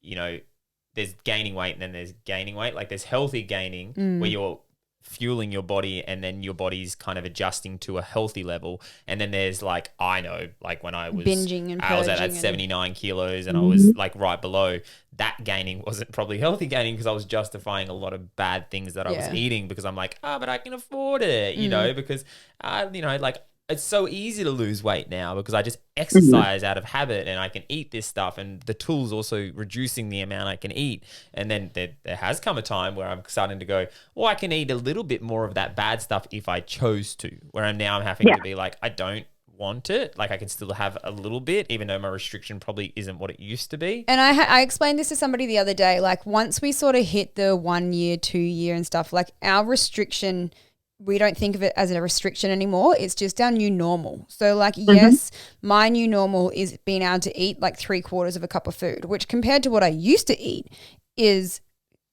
there's gaining weight and then there's gaining weight. Like there's healthy gaining where you're fueling your body and then your body's kind of adjusting to a healthy level. And then there's like, I know, like when I was binging and I was at 79 kilos and I was like right below, that gaining wasn't probably healthy gaining because I was justifying a lot of bad things that I was eating because I'm like, but I can afford it, because, like it's so easy to lose weight now because I just exercise out of habit and I can eat this stuff, and the tool's also reducing the amount I can eat. And then there has come a time where I'm starting to go, well, I can eat a little bit more of that bad stuff if I chose to, where I'm having to be like, I don't want it. Like I can still have a little bit, even though my restriction probably isn't what it used to be. And I explained this to somebody the other day, like once we sort of hit the 1 year, 2 year and stuff, like our restriction, we don't think of it as a restriction anymore. It's just our new normal. So like, yes, my new normal is being able to eat like 3/4 of a cup of food, which compared to what I used to eat is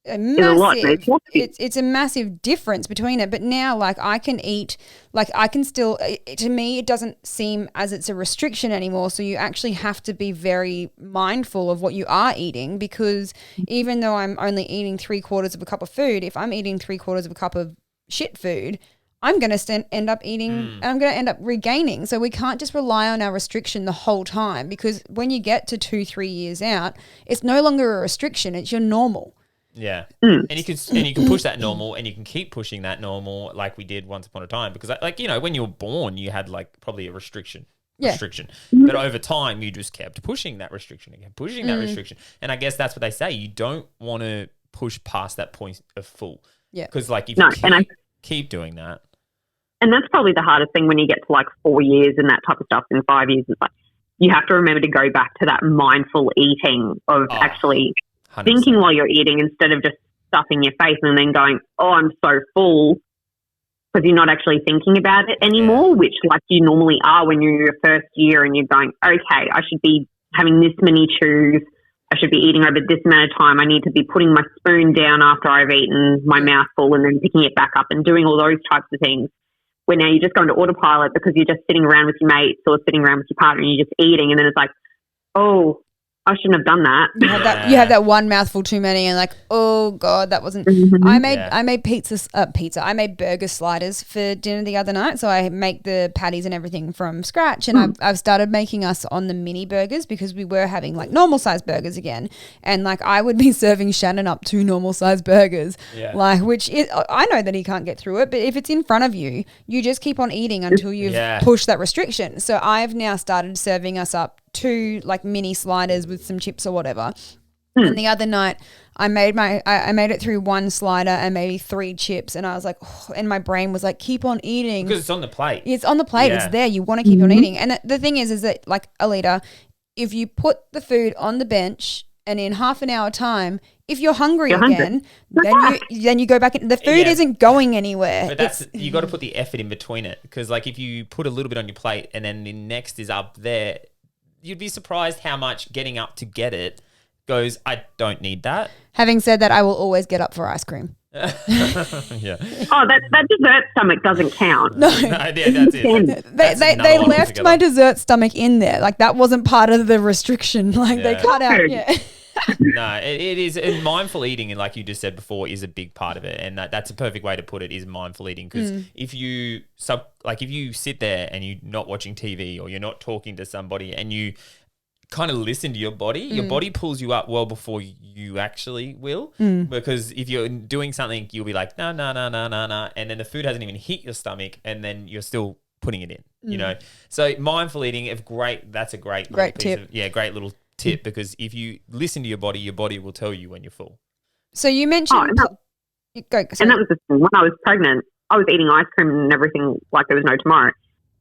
a massive, it's a massive difference between it. But now like I can eat, like I can still, to me, it doesn't seem as it's a restriction anymore. So you actually have to be very mindful of what you are eating, because even though I'm only eating 3/4 of a cup of food, if I'm eating 3/4 of a cup of shit food, I'm going to end up eating, I'm going to end up regaining. So we can't just rely on our restriction the whole time, because when you get to 2-3 years out, it's no longer a restriction, it's your normal. Yeah. And you can push that normal, and you can keep pushing that normal like we did once upon a time, because like, you know, when you were born, you had like probably a restriction. But over time, you just kept pushing that restriction again, pushing that restriction. And I guess that's what they say. You don't want to push past that point of full. Yeah. Because like if you keep doing that. And that's probably the hardest thing when you get to like 4 years and that type of stuff, in 5 years. It's like you have to remember to go back to that mindful eating of actually 100%. Thinking while you're eating, instead of just stuffing your face and then going, oh, I'm so full, because you're not actually thinking about it anymore, which like you normally are when you're in your first year and you're going, okay, I should be having this many chews. I should be eating over this amount of time. I need to be putting my spoon down after I've eaten my mouthful and then picking it back up and doing all those types of things. Where now you're just going to autopilot because you're just sitting around with your mates or sitting around with your partner and you're just eating, and then it's like, oh, I shouldn't have done that. You have that one mouthful too many, and like, oh God, that wasn't. I made pizza. I made burger sliders for dinner the other night. So I make the patties and everything from scratch, and I've started making us on the mini burgers, because we were having like normal size burgers again, and like I would be serving Shannon up 2 normal size burgers, like I know that he can't get through it, but if it's in front of you, you just keep on eating until you've pushed that restriction. So I've now started serving us up 2 like mini sliders with some chips or whatever. And the other night I made it through 1 slider and maybe 3 chips, and I was like, oh, and my brain was like, keep on eating, because it's on the plate. It's on the plate. It's there. You want to keep on eating. And the thing is that like, Alita, if you put the food on the bench and in half an hour time, if you're hungry again, then you go back in. The food isn't going anywhere. But you got to put the effort in between it, because like if you put a little bit on your plate and then the next is up there, you'd be surprised how much getting up to get it goes, I don't need that. Having said that, I will always get up for ice cream. Yeah. Oh, that dessert stomach doesn't count. No, that's it. They left my dessert stomach in there. Like that wasn't part of the restriction. Like they cut out. Yeah. No, it is. And mindful eating, and like you just said before, is a big part of it. And that's a perfect way to put it, is mindful eating. Because if you sit there and you're not watching TV or you're not talking to somebody and you kind of listen to your body pulls you up well before you actually will. Because if you're doing something, you'll be like, no, and then the food hasn't even hit your stomach, and then you're still putting it in, you know? So mindful eating, that's a great tip. Great little tip, because if you listen to your body will tell you when you're full. So you mentioned... and that was the thing. When I was pregnant, I was eating ice cream and everything like there was no tomorrow.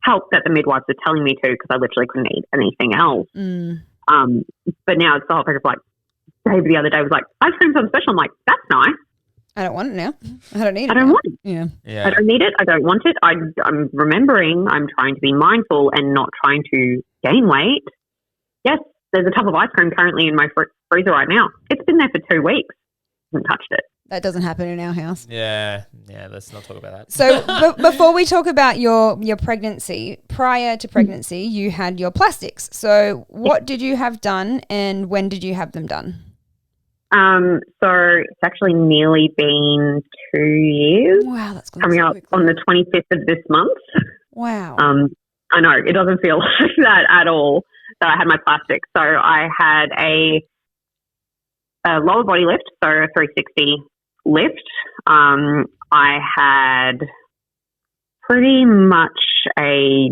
Helped that the midwives were telling me to, because I literally couldn't eat anything else. But now it's the whole thing of like, Dave the other day was like, ice cream's on special. I'm like, that's nice. I don't want it now. I don't need it. I don't want it. Yeah. I don't need it. I don't want it. I'm remembering I'm trying to be mindful and not trying to gain weight. Yes, there's a tub of ice cream currently in my freezer right now. It's been there for 2 weeks. I haven't touched it. That doesn't happen in our house. Yeah, let's not talk about that. So before we talk about your pregnancy, prior to pregnancy, you had your plastics. So what did you have done, and when did you have them done? So it's actually nearly been 2 years. Wow, that's coming up on the 25th of this month. Wow. I know, it doesn't feel like that at all, that I had my plastic. So I had a lower body lift, so a 360 lift. I had pretty much a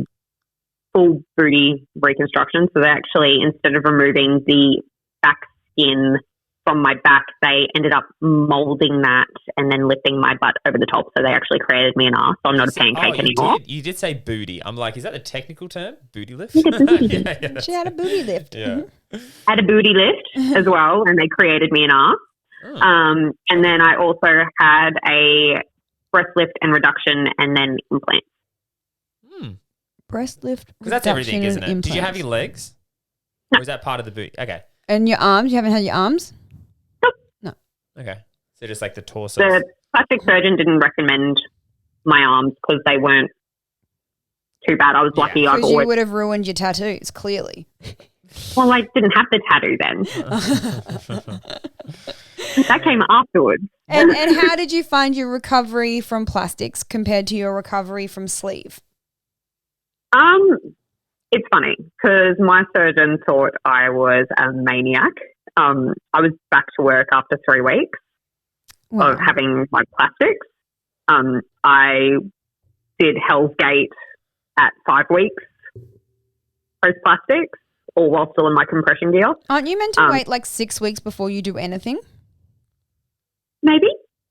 full booty reconstruction. So they actually, instead of removing the back skin from my back, they ended up molding that and then lifting my butt over the top. So they actually created me an ass. So I'm not a pancake anymore. You did say booty. I'm like, is that the technical term? Booty lift? Yeah, she had a booty lift. Yeah. Had a booty lift as well, and they created me an ass. And then I also had a breast lift and reduction, and then implants. Breast lift, because that's everything, isn't it? Did you have your legs? No. Or is that part of the boot? Okay. And your arms? You haven't had your arms? No. Okay. So just like the torso. The plastic surgeon didn't recommend my arms because they weren't too bad. I was lucky. Because you would have ruined your tattoos, clearly. Well, I didn't have the tattoo then. That came afterwards. And how did you find your recovery from plastics compared to your recovery from sleeve? It's funny because my surgeon thought I was a maniac. I was back to work after 3 weeks of having like plastics. I did Hell's Gate at 5 weeks post plastics, or while still in my compression gear. Aren't you meant to wait like 6 weeks before you do anything? Maybe.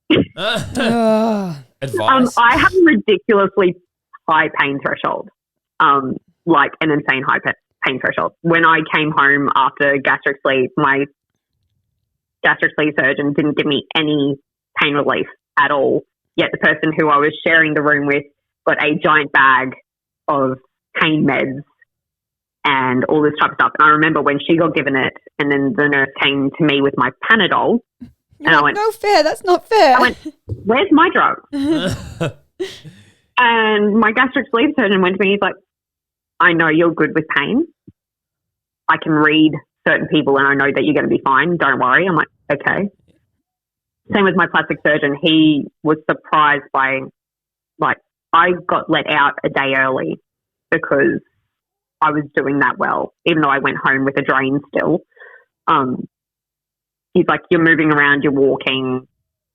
Advice. I have a ridiculously high pain threshold, like an insane high pain threshold. When I came home after gastric sleeve, my gastric sleeve surgeon didn't give me any pain relief at all. Yet the person who I was sharing the room with got a giant bag of pain meds and all this type of stuff. And I remember when she got given it, and then the nurse came to me with my Panadol. And I went, no fair, that's not fair. I went, where's my drug? And my gastric sleeve surgeon went to me, he's like, I know you're good with pain. I can read certain people and I know that you're going to be fine. Don't worry. I'm like, okay. Same with my plastic surgeon. He was surprised by, like, I got let out a day early because I was doing that well, even though I went home with a drain still. He's like, you're moving around, you're walking,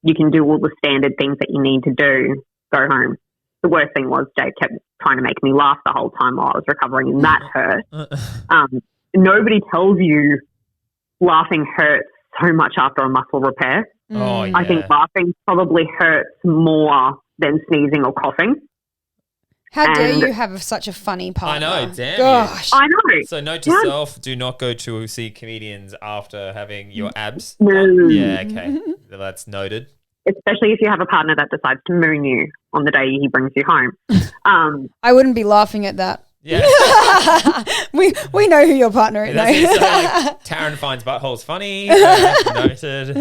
you can do all the standard things that you need to do, go home. The worst thing was Jake kept trying to make me laugh the whole time while I was recovering, and that hurt. Nobody tells you laughing hurts so much after a muscle repair. Oh, yeah. I think laughing probably hurts more than sneezing or coughing. How dare you have such a funny partner? I know, damn. Gosh. I know. So note to self, do not go to see comedians after having your abs. No. Yeah, okay. That's noted. Especially if you have a partner that decides to moon you on the day he brings you home. I wouldn't be laughing at that. Yeah. we know who your partner is. That's it. So, like, Taryn finds buttholes funny. Noted.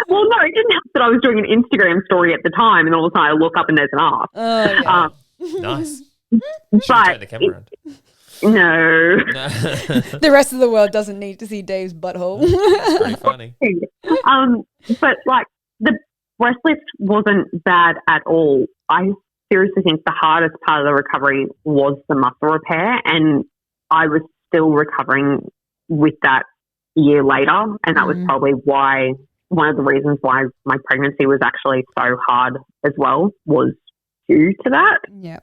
Well, no, it didn't help that I was doing an Instagram story at the time, and all of a sudden I look up and there's an arse. Oh, yeah. Nice. But turn the camera around. No. The rest of the world doesn't need to see Dave's butthole. It's pretty funny. But like the breast lift wasn't bad at all. I seriously think the hardest part of the recovery was the muscle repair, and I was still recovering with that year later, and that was probably why one of the reasons why my pregnancy was actually so hard as well was due to that. Yeah.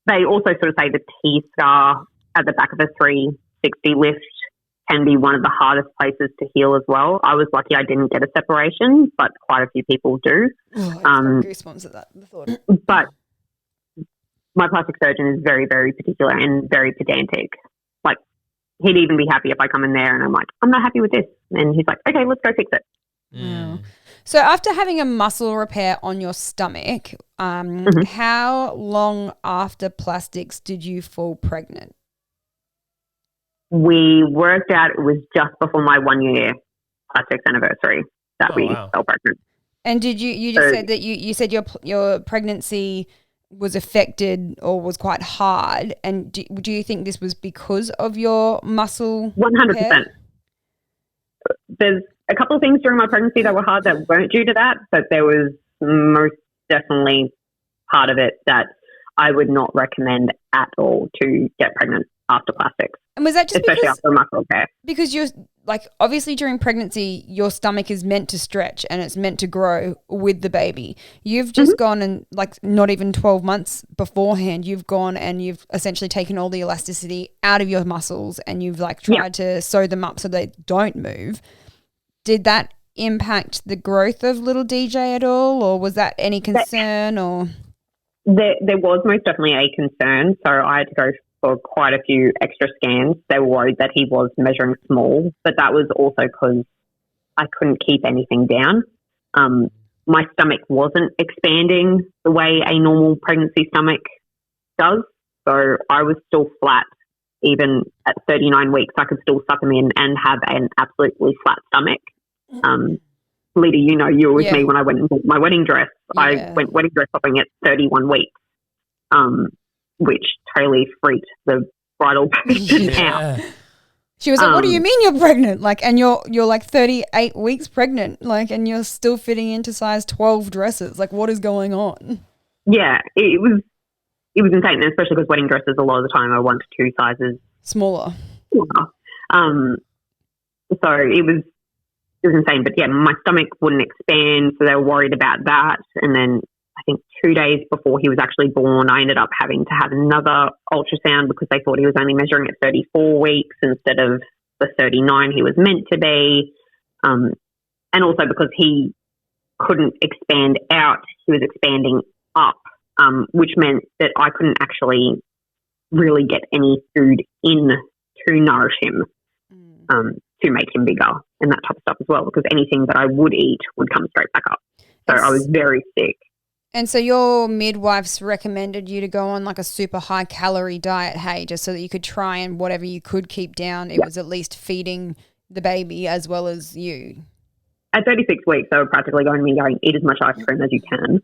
They also sort of say the T-scar at the back of a 360 lift can be one of the hardest places to heal as well. I was lucky I didn't get a separation, but quite a few people do. Oh, I just got goosebumps at that. The thought. But my plastic surgeon is very, very particular and very pedantic. Like, he'd even be happy if I come in there and I'm like, I'm not happy with this. And he's like, okay, let's go fix it. Mm. So after having a muscle repair on your stomach, how long after plastics did you fall pregnant? We worked out it was just before my 1 year plastics anniversary that we fell pregnant. And did you just said that you said your pregnancy was affected or was quite hard, and do you think this was because of your muscle 100%. There's a couple of things during my pregnancy that were hard that weren't due to that, but there was most definitely part of it that I would not recommend at all to get pregnant after plastics. And was that just especially after a muscle repair? Because you're like, obviously during pregnancy, your stomach is meant to stretch and it's meant to grow with the baby. You've just gone and like not even 12 months beforehand, you've gone and you've essentially taken all the elasticity out of your muscles and you've like tried to sew them up so they don't move. Did that impact the growth of little DJ at all, or was that any concern? Or there was most definitely a concern, so I had to go for quite a few extra scans. They were worried that he was measuring small, but that was also because I couldn't keep anything down. My stomach wasn't expanding the way a normal pregnancy stomach does, so I was still flat. Even at 39 weeks, I could still suck them in and have an absolutely flat stomach. Lita, you know, you were with me when I went and bought my wedding dress. I went wedding dress shopping at 31 weeks, which totally freaked the bridal person out. She was like, "What do you mean you're pregnant? Like, and you're like 38 weeks pregnant, like, and you're still fitting into size 12 dresses. Like, what is going on?" Yeah, it was insane, especially because wedding dresses a lot of the time are 1 to 2 sizes smaller. So it was insane. But yeah, my stomach wouldn't expand, so they were worried about that. And then I think 2 days before he was actually born, I ended up having to have another ultrasound because they thought he was only measuring at 34 weeks instead of the 39 he was meant to be. And also because he couldn't expand out, he was expanding up, which meant that I couldn't actually really get any food in to nourish him, to make him bigger and that type of stuff as well, because anything that I would eat would come straight back up. So I was very sick. And so your midwife's recommended you to go on like a super high calorie diet, hey, just so that you could try and whatever you could keep down, it was at least feeding the baby as well as you. At 36 weeks, they were practically going to me going, eat as much ice cream as you can,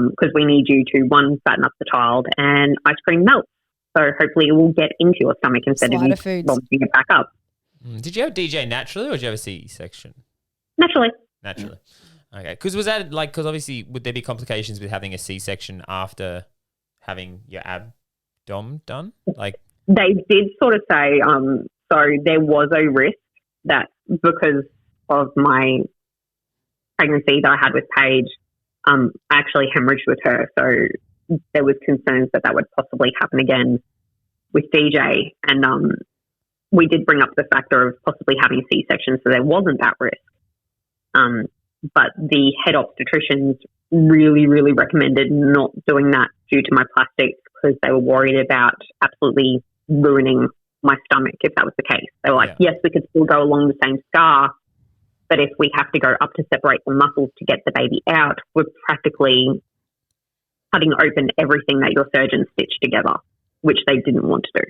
because we need you to, one, fatten up the child, and ice cream melts. So hopefully it will get into your stomach instead of you vomiting it back up. Did you have DJ naturally or did you have a C-section? Naturally. Okay. Because was that like, because obviously would there be complications with having a C-section after having your abdom done? Like they did sort of say, so there was a risk that because of my pregnancy that I had with Paige, I actually hemorrhaged with her. So there was concerns that would possibly happen again with DJ. And we did bring up the factor of possibly having a C-section, so there wasn't that risk. But the head obstetricians really, really recommended not doing that due to my plastics because they were worried about absolutely ruining my stomach if that was the case. They were like, yes, we could still go along the same scar, but if we have to go up to separate the muscles to get the baby out, we're practically cutting open everything that your surgeon stitched together, which they didn't want to do.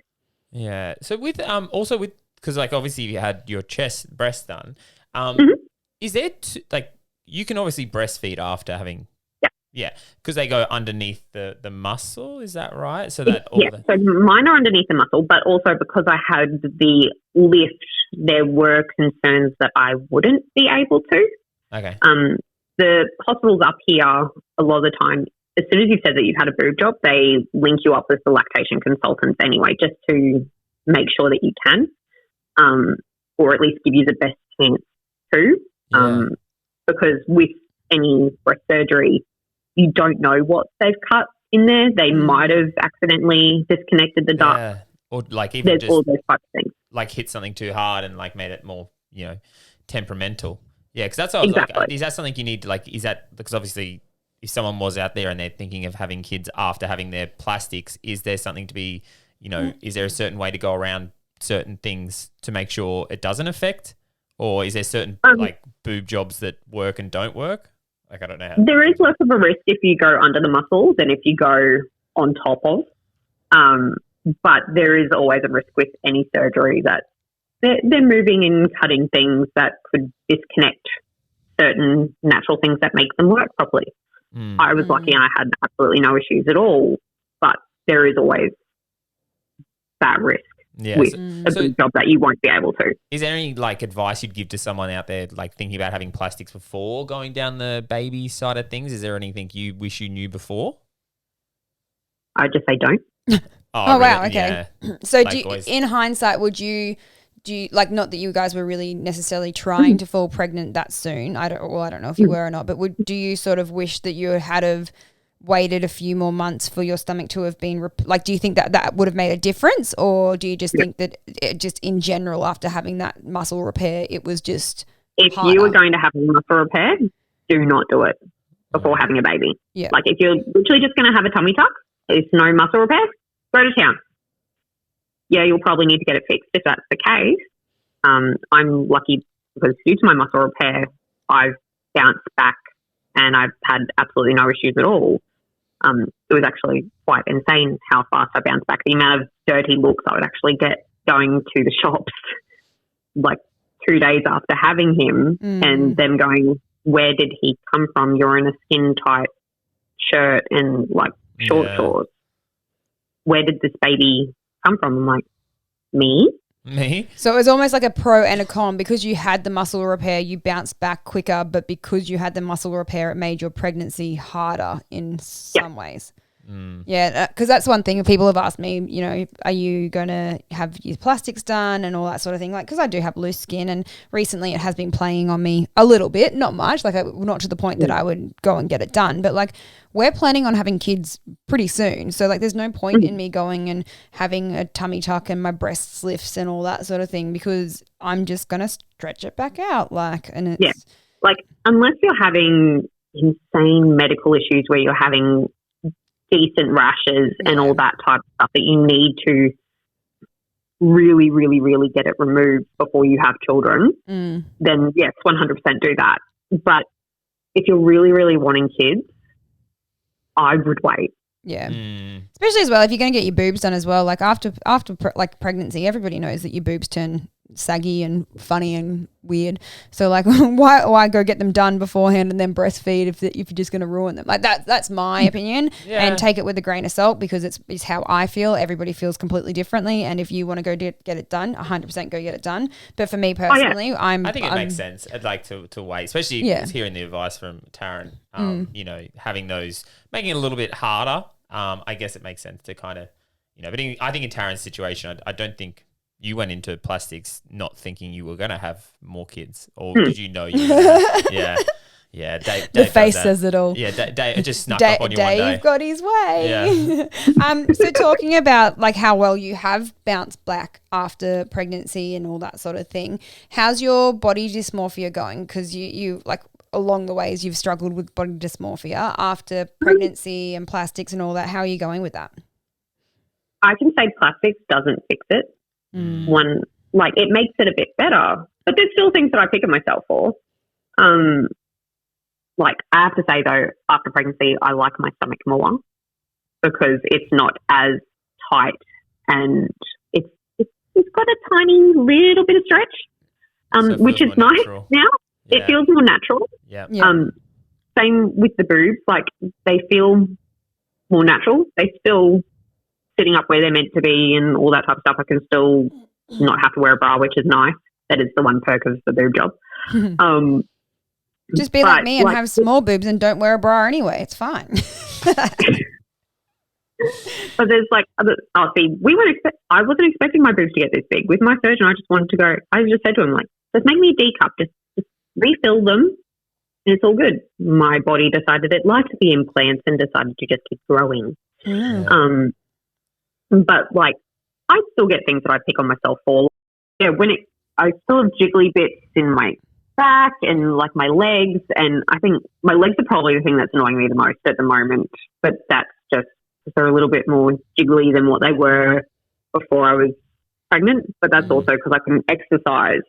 Yeah. So with also with, because like obviously you had your breast done, is there like you can obviously breastfeed after having because they go underneath the muscle, is that right? So that so mine are underneath the muscle, but also because I had the lift, there were concerns that I wouldn't be able to. Okay. The hospitals up here a lot of the time, as soon as you said that you've had a boob job, they link you up with the lactation consultants anyway, just to make sure that you can, or at least give you the best chance to. Because with any breast surgery, you don't know what they've cut in there. They might have accidentally disconnected the duct. Yeah. Or like even there's just all those types of things. Like hit something too hard and like made it more, temperamental. Yeah, because that's what I was like, is that something you need to like, is that, because obviously if someone was out there and they're thinking of having kids after having their plastics, is there something to be, is there a certain way to go around certain things to make sure it doesn't affect? Or is there certain like boob jobs that work and don't work? Like, I don't know how. There is less of a risk if you go under the muscle than if you go on top of. But there is always a risk with any surgery that they're moving and cutting things that could disconnect certain natural things that make them work properly. I was lucky and I had absolutely no issues at all, but there is always that risk. With a big job that you won't be able to. Is there any like advice you'd give to someone out there like thinking about having plastics before going down the baby side of things? Is there anything you wish you knew before? I just say don't. Oh really? Wow, okay. Yeah. So like in hindsight, do you like, not that you guys were really necessarily trying to fall pregnant that soon. I don't know if you were or not, but do you sort of wish that you had waited a few more months for your stomach to have been do you think that would have made a difference, or do you just think that just in general after having that muscle repair it was just if harder? You were going to have a muscle repair, do not do it before having a baby. Like if you're literally just going to have a tummy tuck, it's no muscle repair, go to town. You'll probably need to get it fixed if that's the case. I'm lucky because due to my muscle repair I've bounced back and I've had absolutely no issues at all. It was actually quite insane how fast I bounced back. The amount of dirty looks I would actually get going to the shops like 2 days after having him and them going, where did he come from? You're in a skin tight shirt and like short shorts. Where did this baby come from? I'm like, me? Me? So it was almost like a pro and a con. Because you had the muscle repair, you bounced back quicker, but because you had the muscle repair, it made your pregnancy harder in some ways. Yeah, because that's one thing people have asked me, you know, are you going to have your plastics done and all that sort of thing? Like, because I do have loose skin, and recently it has been playing on me a little bit, not much, like not to the point that I would go and get it done, but like we're planning on having kids pretty soon. So like there's no point in me going and having a tummy tuck and my breasts lifts and all that sort of thing, because I'm just going to stretch it back out. Like, and it's like, unless you're having insane medical issues where you're having decent rashes and all that type of stuff that you need to really, really, really get it removed before you have children, then yes, 100% do that. But if you're really, really wanting kids, I would wait. Yeah. Especially as well, if you're going to get your boobs done as well, like after like pregnancy, everybody knows that your boobs turn saggy and funny and weird. So like why go get them done beforehand and then breastfeed if you're just going to ruin them? Like that's my opinion. And take it with a grain of salt, because it's how I feel. Everybody feels completely differently, and if you want to go get it done, 100% go get it done. But for me personally, I think it makes sense. I'd like to wait, especially hearing the advice from Taryn, you know, having those, making it a little bit harder. I guess it makes sense to kind of, you know, but I think in Taryn's situation, I don't think you went into plastics not thinking you were going to have more kids, or did you know you were gonna, yeah. Dave the face says it all. Yeah, Dave just snuck up on you one day. Dave got his way. Yeah. So talking about like how well you have bounced back after pregnancy and all that sort of thing, how's your body dysmorphia going? Because you like along the ways you've struggled with body dysmorphia after pregnancy and plastics and all that. How are you going with that? I can say plastics doesn't fix it. One, like, it makes it a bit better, but there's still things that I pick at myself for. Like, I have to say though, after pregnancy, I like my stomach more because it's not as tight and it's got a tiny little bit of stretch, which is nice natural. Now. Yeah. It feels more natural. Yeah. Same with the boobs, like they feel more natural. They still sitting up where they're meant to be and all that type of stuff. I can still not have to wear a bra, which is nice. That is the one perk of the boob job. Just be like me and have small boobs and don't wear a bra anyway. It's fine. But there's like, I wasn't expecting my boobs to get this big. With my surgeon, I just wanted to go, I just said to him, like, just make me a D cup, just refill them and it's all good. My body decided it liked the implants and decided to just keep growing. But like, I still get things that I pick on myself for. Yeah, I still have jiggly bits in my back and like my legs, and I think my legs are probably the thing that's annoying me the most at the moment. But that's just because they're a little bit more jiggly than what they were before I was pregnant. But that's also because I couldn't exercise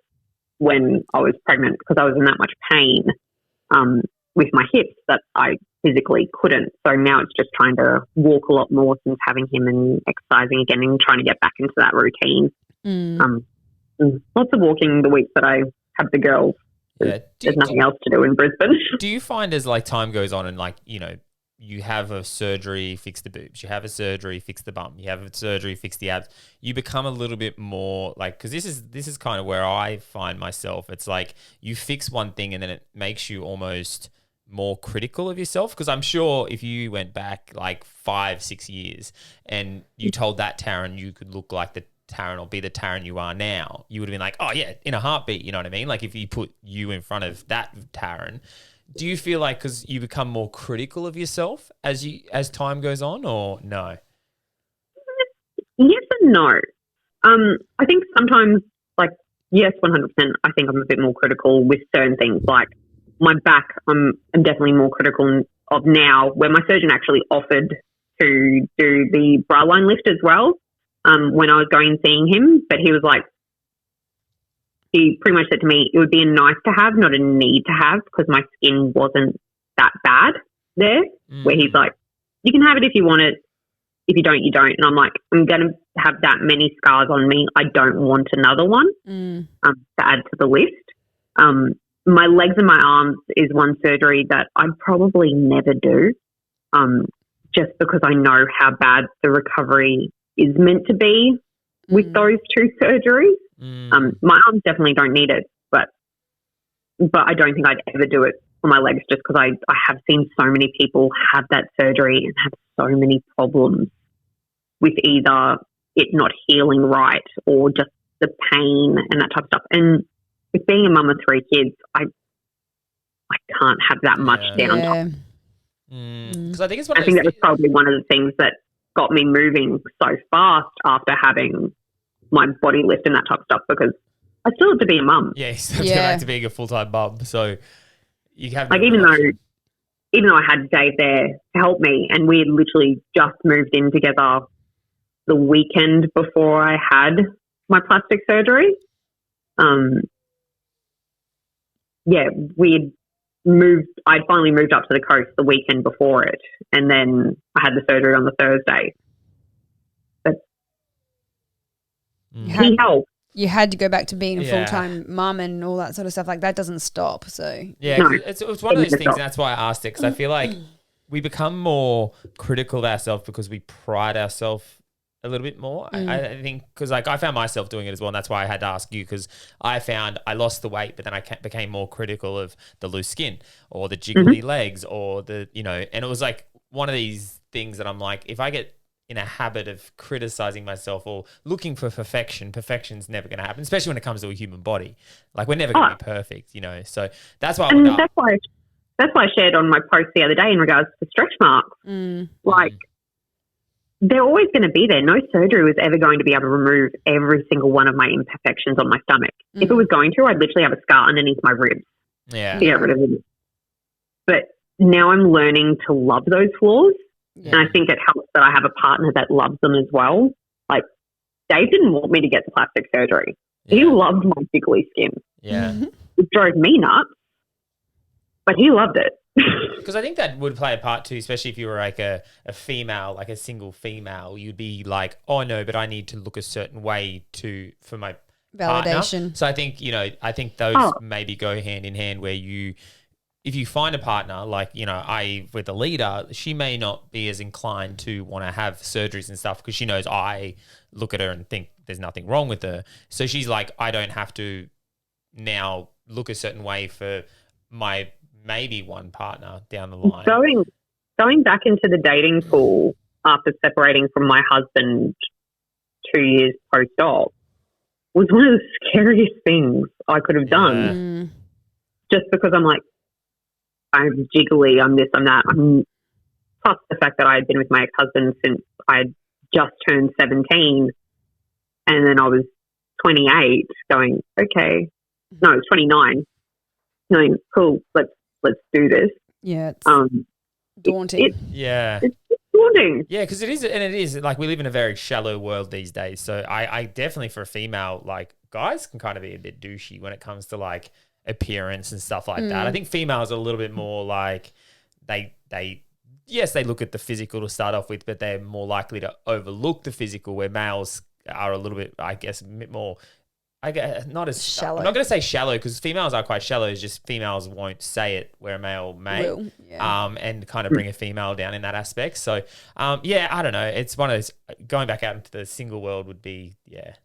when I was pregnant because I was in that much pain with my hips that I physically couldn't. So now it's just trying to walk a lot more since having him and exercising again and trying to get back into that routine. Lots of walking the weeks that I have the girls. Yeah. There's nothing else to do in Brisbane. Do you find as like time goes on and like, you know, you have a surgery, fix the boobs, you have a surgery, fix the bum, you have a surgery, fix the abs, you become a little bit more like, because this is kind of where I find myself. It's like you fix one thing and then it makes you almost more critical of yourself, because I'm sure if you went back like 5-6 years and you told that Taryn you could look like the Taryn or be the Taryn you are now, you would have been like, oh yeah, in a heartbeat, you know what I mean? Like if you put you in front of that Taryn, do you feel like because you become more critical of yourself as time goes on, or no? Yes and no. I think sometimes, like, yes, 100%, I think I'm a bit more critical with certain things. Like my back, I'm definitely more critical of now, where my surgeon actually offered to do the bra line lift as well when I was going and seeing him. But he was like, he pretty much said to me, it would be a nice to have, not a need to have, because my skin wasn't that bad there, where he's like, you can have it if you want it. If you don't, you don't. And I'm like, I'm going to have that many scars on me. I don't want another one to add to the list. My legs and my arms is one surgery that I'd probably never do just because I know how bad the recovery is meant to be with those two surgeries. My arms definitely don't need it, but I don't think I'd ever do it for my legs just because I have seen so many people have that surgery and have so many problems with either it not healing right or just the pain and that type of stuff. And with being a mum of 3 kids, I can't have that much downtime. Because I think it's I think that was probably one of the things that got me moving so fast after having my body lift and that type of stuff, because I still have to be a mum. Yeah, you still have to go back to being a full-time mum. So you have like even though I had Dave there to help me, and we had literally just moved in together the weekend before I had my plastic surgery. I'd finally moved up to the coast the weekend before it, and then I had the surgery on the Thursday. But he helped. You had to go back to being a full-time mum and all that sort of stuff. Like, that doesn't stop. So it's one of those things, and that's why I asked it, because I feel like we become more critical of ourselves because we pride ourselves a little bit more. I think because like I found myself doing it as well, and that's why I had to ask you, because I found I lost the weight, but then I became more critical of the loose skin or the jiggly legs or the, and it was like one of these things that I'm like, if I get in a habit of criticizing myself or looking for perfection's never going to happen, especially when it comes to a human body. Like, we're never going to be perfect, so that's why that's why I shared on my post the other day in regards to stretch marks. Like, they're always going to be there. No surgery was ever going to be able to remove every single one of my imperfections on my stomach. If it was going to, I'd literally have a scar underneath my ribs to get rid of them. But now I'm learning to love those flaws. And I think it helps that I have a partner that loves them as well. Like, Dave didn't want me to get the plastic surgery. He loved my jiggly skin. It drove me nuts, but he loved it. Because I think that would play a part too, especially if you were like a female, like a single female. You'd be like, oh no, but I need to look a certain way for my validation. Partner. So I think those maybe go hand in hand, where if you find a partner, like, with a leader, she may not be as inclined to want to have surgeries and stuff because she knows I look at her and think there's nothing wrong with her. So she's like, I don't have to now look a certain way for my maybe one partner down the line. Going back into the dating pool after separating from my husband 2 years post-op was one of the scariest things I could have done. Just because I'm like, I'm jiggly, I'm this, I'm that. Plus the fact that I had been with my ex-husband since I had just turned 17, and then I was 28 going, okay. No, I was 29. Going, cool, let's do this. Yeah, it's daunting. It's daunting. Yeah, because it is like, we live in a very shallow world these days. So I definitely, for a female, like, guys can kind of be a bit douchey when it comes to like appearance and stuff like that. I think females are a little bit more like they look at the physical to start off with, but they're more likely to overlook the physical, where males are a little bit, I guess, a bit more, not as shallow. I'm not going to say shallow, because females are quite shallow. It's just females won't say it where a male may. Will, and kind of bring a female down in that aspect. So, I don't know. It's one of those, going back out into the single world would be,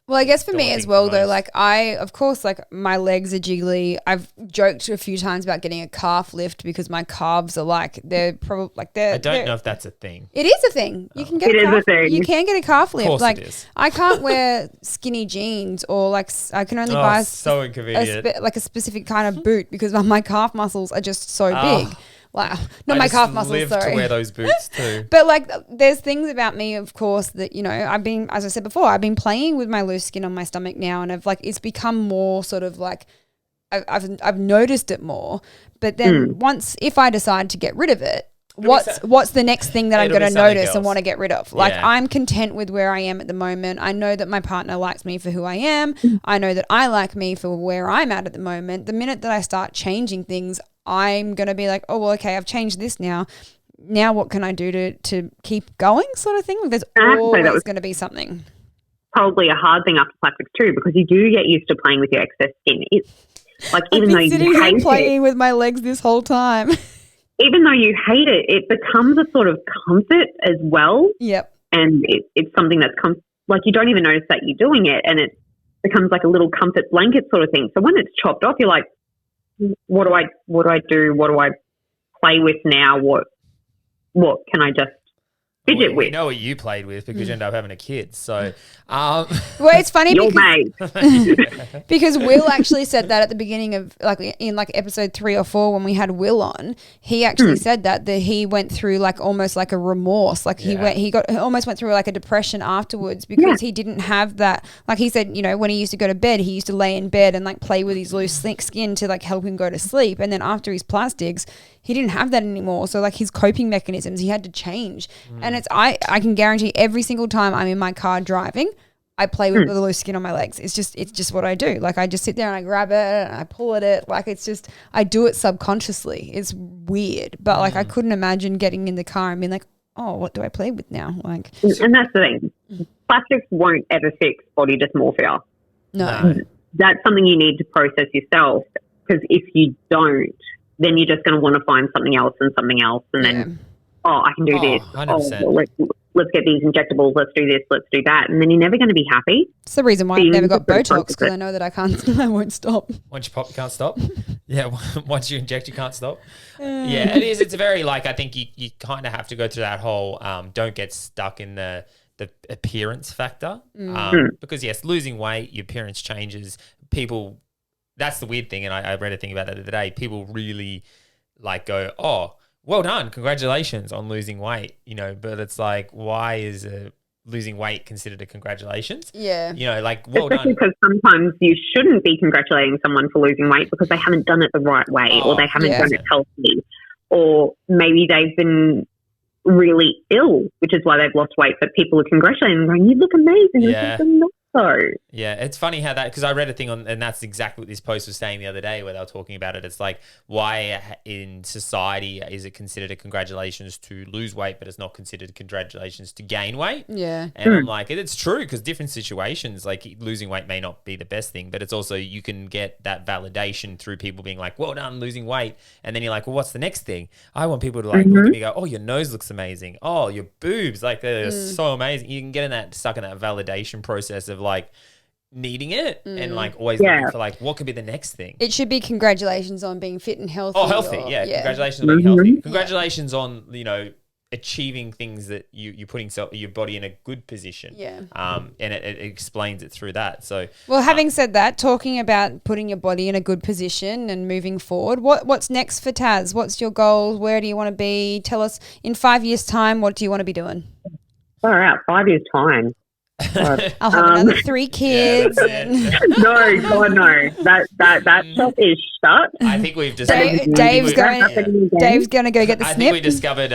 Well, I guess for me as well, though, like, of course, like, my legs are jiggly. I've joked a few times about getting a calf lift because my calves are like, they're probably like, I don't know if that's a thing. It is a thing. You can get a thing. You can get a calf lift. Of course like, it is. I can't wear skinny jeans, or like, I can only buy so inconvenient. a specific kind of boot because my calf muscles are just so big. Wow. Not my calf muscles, sorry. To wear those boots too. But like, there's things about me, of course, that, I've been, as I said before, I've been playing with my loose skin on my stomach now, and it's become more sort of like, I've noticed it more. But then if I decide to get rid of it, what's the next thing that I'm going to notice and want to get rid of? Like, I'm content with where I am at the moment. I know that my partner likes me for who I am. I know that I like me for where I'm at the moment. The minute that I start changing things, I'm going to be like, oh, well, okay, I've changed this now. Now what can I do to keep going, sort of thing? There's always going to be something. Probably a hard thing after plastics too, because you do get used to playing with your excess skin. It's like, even though you hate playing with my legs this whole time. Even though you hate it, it becomes a sort of comfort as well. Yep. and it's something that's like you don't even notice that you're doing it, and it becomes like a little comfort blanket sort of thing. So when it's chopped off, you're like, what do I do? What do I play with now? What can I just fidget with? We know what you played with because you ended up having a kid. So, well, it's funny because Will actually said that at the beginning of in episode 3 or 4 when we had Will on. He actually said that he went through almost like a remorse. He almost went through like a depression afterwards because he didn't have that. Like he said, when he used to go to bed, he used to lay in bed and play with his loose skin to help him go to sleep. And then after his plastics, he didn't have that anymore. So his coping mechanisms, he had to change. And I can guarantee every single time I'm in my car driving, I play with the loose skin on my legs. It's just what I do. I just sit there and I grab it and I pull at it. I do it subconsciously. It's weird. But I couldn't imagine getting in the car and being like, oh, what do I play with now? And that's the thing. Plastics won't ever fix body dysmorphia. No. That's something you need to process yourself, because if you don't, then you're just going to want to find something else and then, I can do this. 100%. Oh, let's get these injectables. Let's do this. Let's do that. And then you're never going to be happy. It's the reason why I've never got Botox, because I know that I won't stop. Once you pop, you can't stop. Yeah, once you inject, you can't stop. Yeah, it is. It's a very, I think you kind of have to go through that whole don't get stuck in the appearance factor. Because, yes, losing weight, your appearance changes. People, that's the weird thing, and I read a thing about that the other day. People really, go, oh, well done, congratulations on losing weight, but it's why is losing weight considered a congratulations? Yeah. Especially Well done. because sometimes you shouldn't be congratulating someone for losing weight because they haven't done it the right way, or they haven't done it healthy, or maybe they've been really ill, which is why they've lost weight, but people are congratulating them going, you look amazing. Yeah. Yeah, it's funny how that, because I read a thing and that's exactly what this post was saying the other day where they were talking about it. It's why in society is it considered a congratulations to lose weight, but it's not considered congratulations to gain weight? Yeah. And I'm it's true, because different situations, losing weight may not be the best thing, but it's also, you can get that validation through people being well done, losing weight. And then you're well, what's the next thing? I want people to look at me and go, oh, your nose looks amazing. Oh, your boobs, they're so amazing. You can get stuck in that validation process of needing it and always looking for what could be the next thing. It should be congratulations on being fit and healthy. Oh, healthy, Congratulations on being healthy. Congratulations on achieving things that you're putting your body in a good position. Yeah. And it explains it through that. So, well, having said that, talking about putting your body in a good position and moving forward, what's next for Taz? What's your goal? Where do you want to be? Tell us in 5 years' time, what do you want to be doing? Far out, 5 years' time. I'll have another 3 kids. No, God, no. That shop is shut. I think we've discovered. Dave's going to go get the snip. I think we discovered,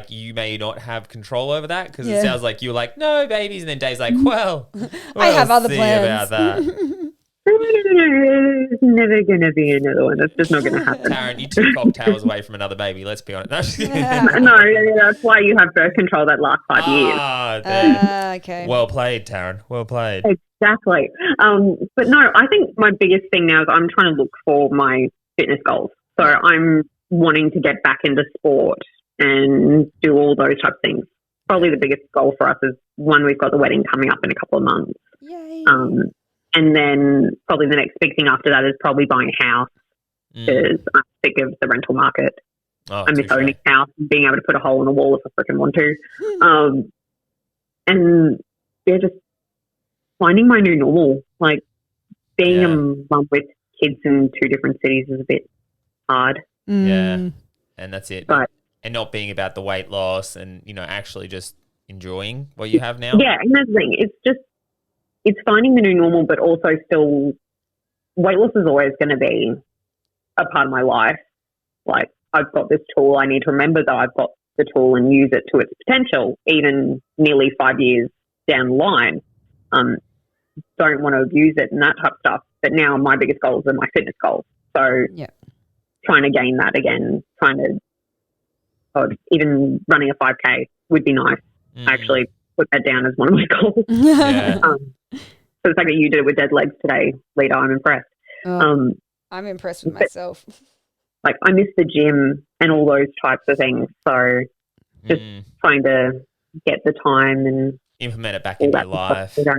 you may not have control over that, because it sounds like you were no babies, and then Dave's well, I have other plans about that. There's never going to be another one. That's just not going to happen. Taryn, you're 2 cocktails away from another baby. Let's be honest. No, that's why you have birth control that lasts 5 years. Okay. Well played, Taryn. Well played. Exactly. But no, I think my biggest thing now is I'm trying to look for my fitness goals. So I'm wanting to get back into sport and do all those type of things. Probably the biggest goal for us is one, we've got the wedding coming up in a couple of months. Yay. And then probably the next big thing after that is probably buying a house, because I'm sick of the rental market. I miss owning a house and being able to put a hole in the wall if I freaking want to. And just finding my new normal. Being a mum with kids in 2 different cities is a bit hard. Yeah, and that's it. But, and not being about the weight loss and, actually just enjoying what you have now. Yeah, and that's the thing. It's finding the new normal, but also still, weight loss is always going to be a part of my life. I've got this tool. I need to remember that I've got the tool and use it to its potential, even nearly 5 years down the line. Don't want to abuse it and that type of stuff. But now my biggest goals are my fitness goals. So trying to gain that again, even running a 5K would be nice. I actually put that down as one of my goals. So the fact that you did it with dead legs today, Lita, I'm impressed. I'm impressed with myself. I miss the gym and all those types of things. So just trying to get the time and implement it back all into that your life. stuff.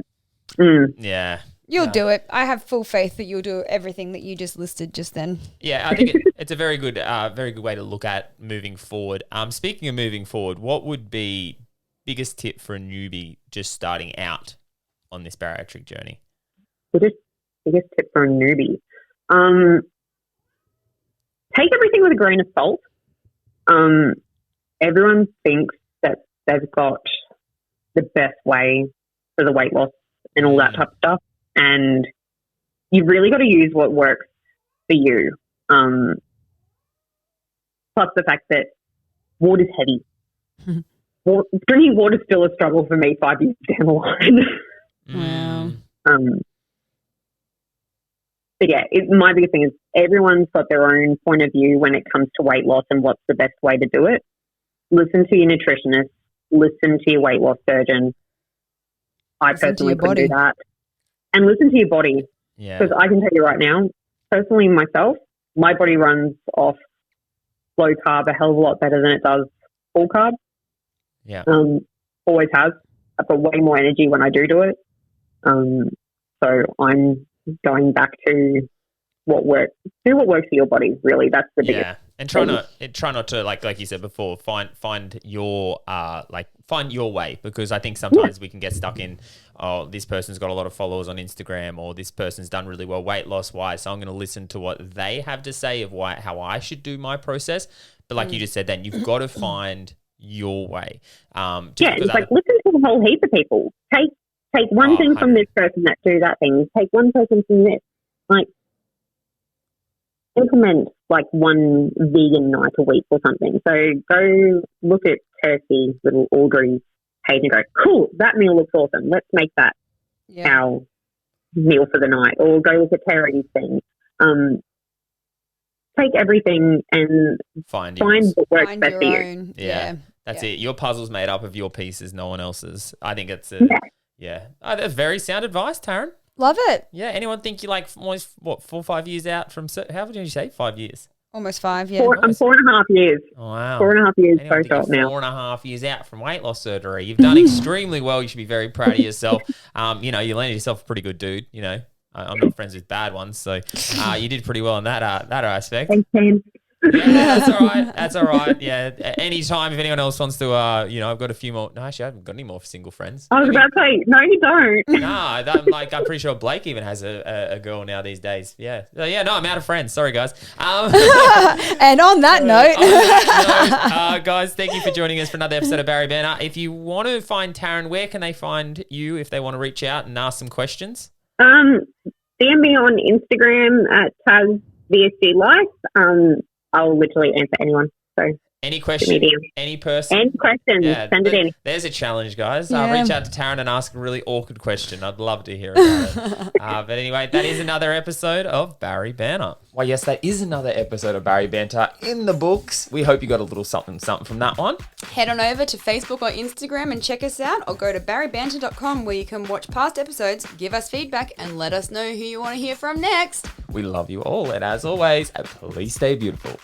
Mm. Yeah. You'll do it. I have full faith that you'll do everything that you just listed just then. Yeah, I think it's a very good way to look at moving forward. Speaking of moving forward, what would be biggest tip for a newbie just starting out on this bariatric journey? Biggest tip for a newbie. Take everything with a grain of salt. Everyone thinks that they've got the best way for the weight loss and all that type of stuff. And you've really got to use what works for you. Plus the fact that water's heavy. Drinking water's still a struggle for me 5 years down the line. Wow. But yeah, my biggest thing is everyone's got their own point of view when it comes to weight loss and what's the best way to do it. Listen to your nutritionist. Listen to your weight loss surgeon. I personally couldn't do that. And listen to your body. Yeah. Because I can tell you right now, personally myself, my body runs off low carb a hell of a lot better than it does full carb. Yeah. Always has. I've got way more energy when I do it. So I'm going back to what works. Do what works for your body, really. That's the biggest. Yeah. And try not to like you said before, find your find your way, because I think sometimes we can get stuck in, oh, this person's got a lot of followers on Instagram, or this person's done really well weight loss wise, so I'm going to listen to what they have to say of how I should do my process. But like you just said, then you've got to find your way. It's like listen to a whole heap of people. Take one thing from this person that do that thing. Take one person from this. Like, implement like one vegan night a week or something. So go look at Kirsty, little Audrey's page and go, cool, that meal looks awesome. Let's make that our meal for the night. Or go look at Terry's thing. Take everything and find what works best for you. Yeah. That's it. Your puzzle's made up of your pieces, no one else's. I think it's that's very sound advice, Taryn. Love it. Yeah. Anyone think you're like almost 4 or 5 years out from? How did you say 5 years? Almost 5. Yeah. I'm 4.5 years. Oh, wow. 4.5 years post-op now. 4.5 years out from weight loss surgery. You've done extremely well. You should be very proud of yourself. You landed yourself a pretty good dude. You know, I'm not friends with bad ones, so you did pretty well in that aspect. Thanks, Tim. Yeah, that's all right. Yeah. Anytime if anyone else wants to, I've got a few more. No, actually, I haven't got any more single friends. I was about to say, no, you don't. I'm pretty sure Blake even has a girl now these days. Yeah. So, no, I'm out of friends. Sorry, guys. And on that note, guys, thank you for joining us for another episode of Barry Banter. If you want to find Taryn, where can they find you if they want to reach out and ask some questions? DM me on Instagram at TazVSGLife. I'll literally answer anyone. So any question, any person, any questions, send it in. There's a challenge, guys. Reach out to Taryn and ask a really awkward question. I'd love to hear about it. But anyway, that is another episode of Barry Banter. Well, yes, that is another episode of Barry Banter in the books. We hope you got a little something from that one. Head on over to Facebook or Instagram and check us out, or go to baribanter.com where you can watch past episodes, give us feedback, and let us know who you want to hear from next. We love you all, and as always, please stay beautiful.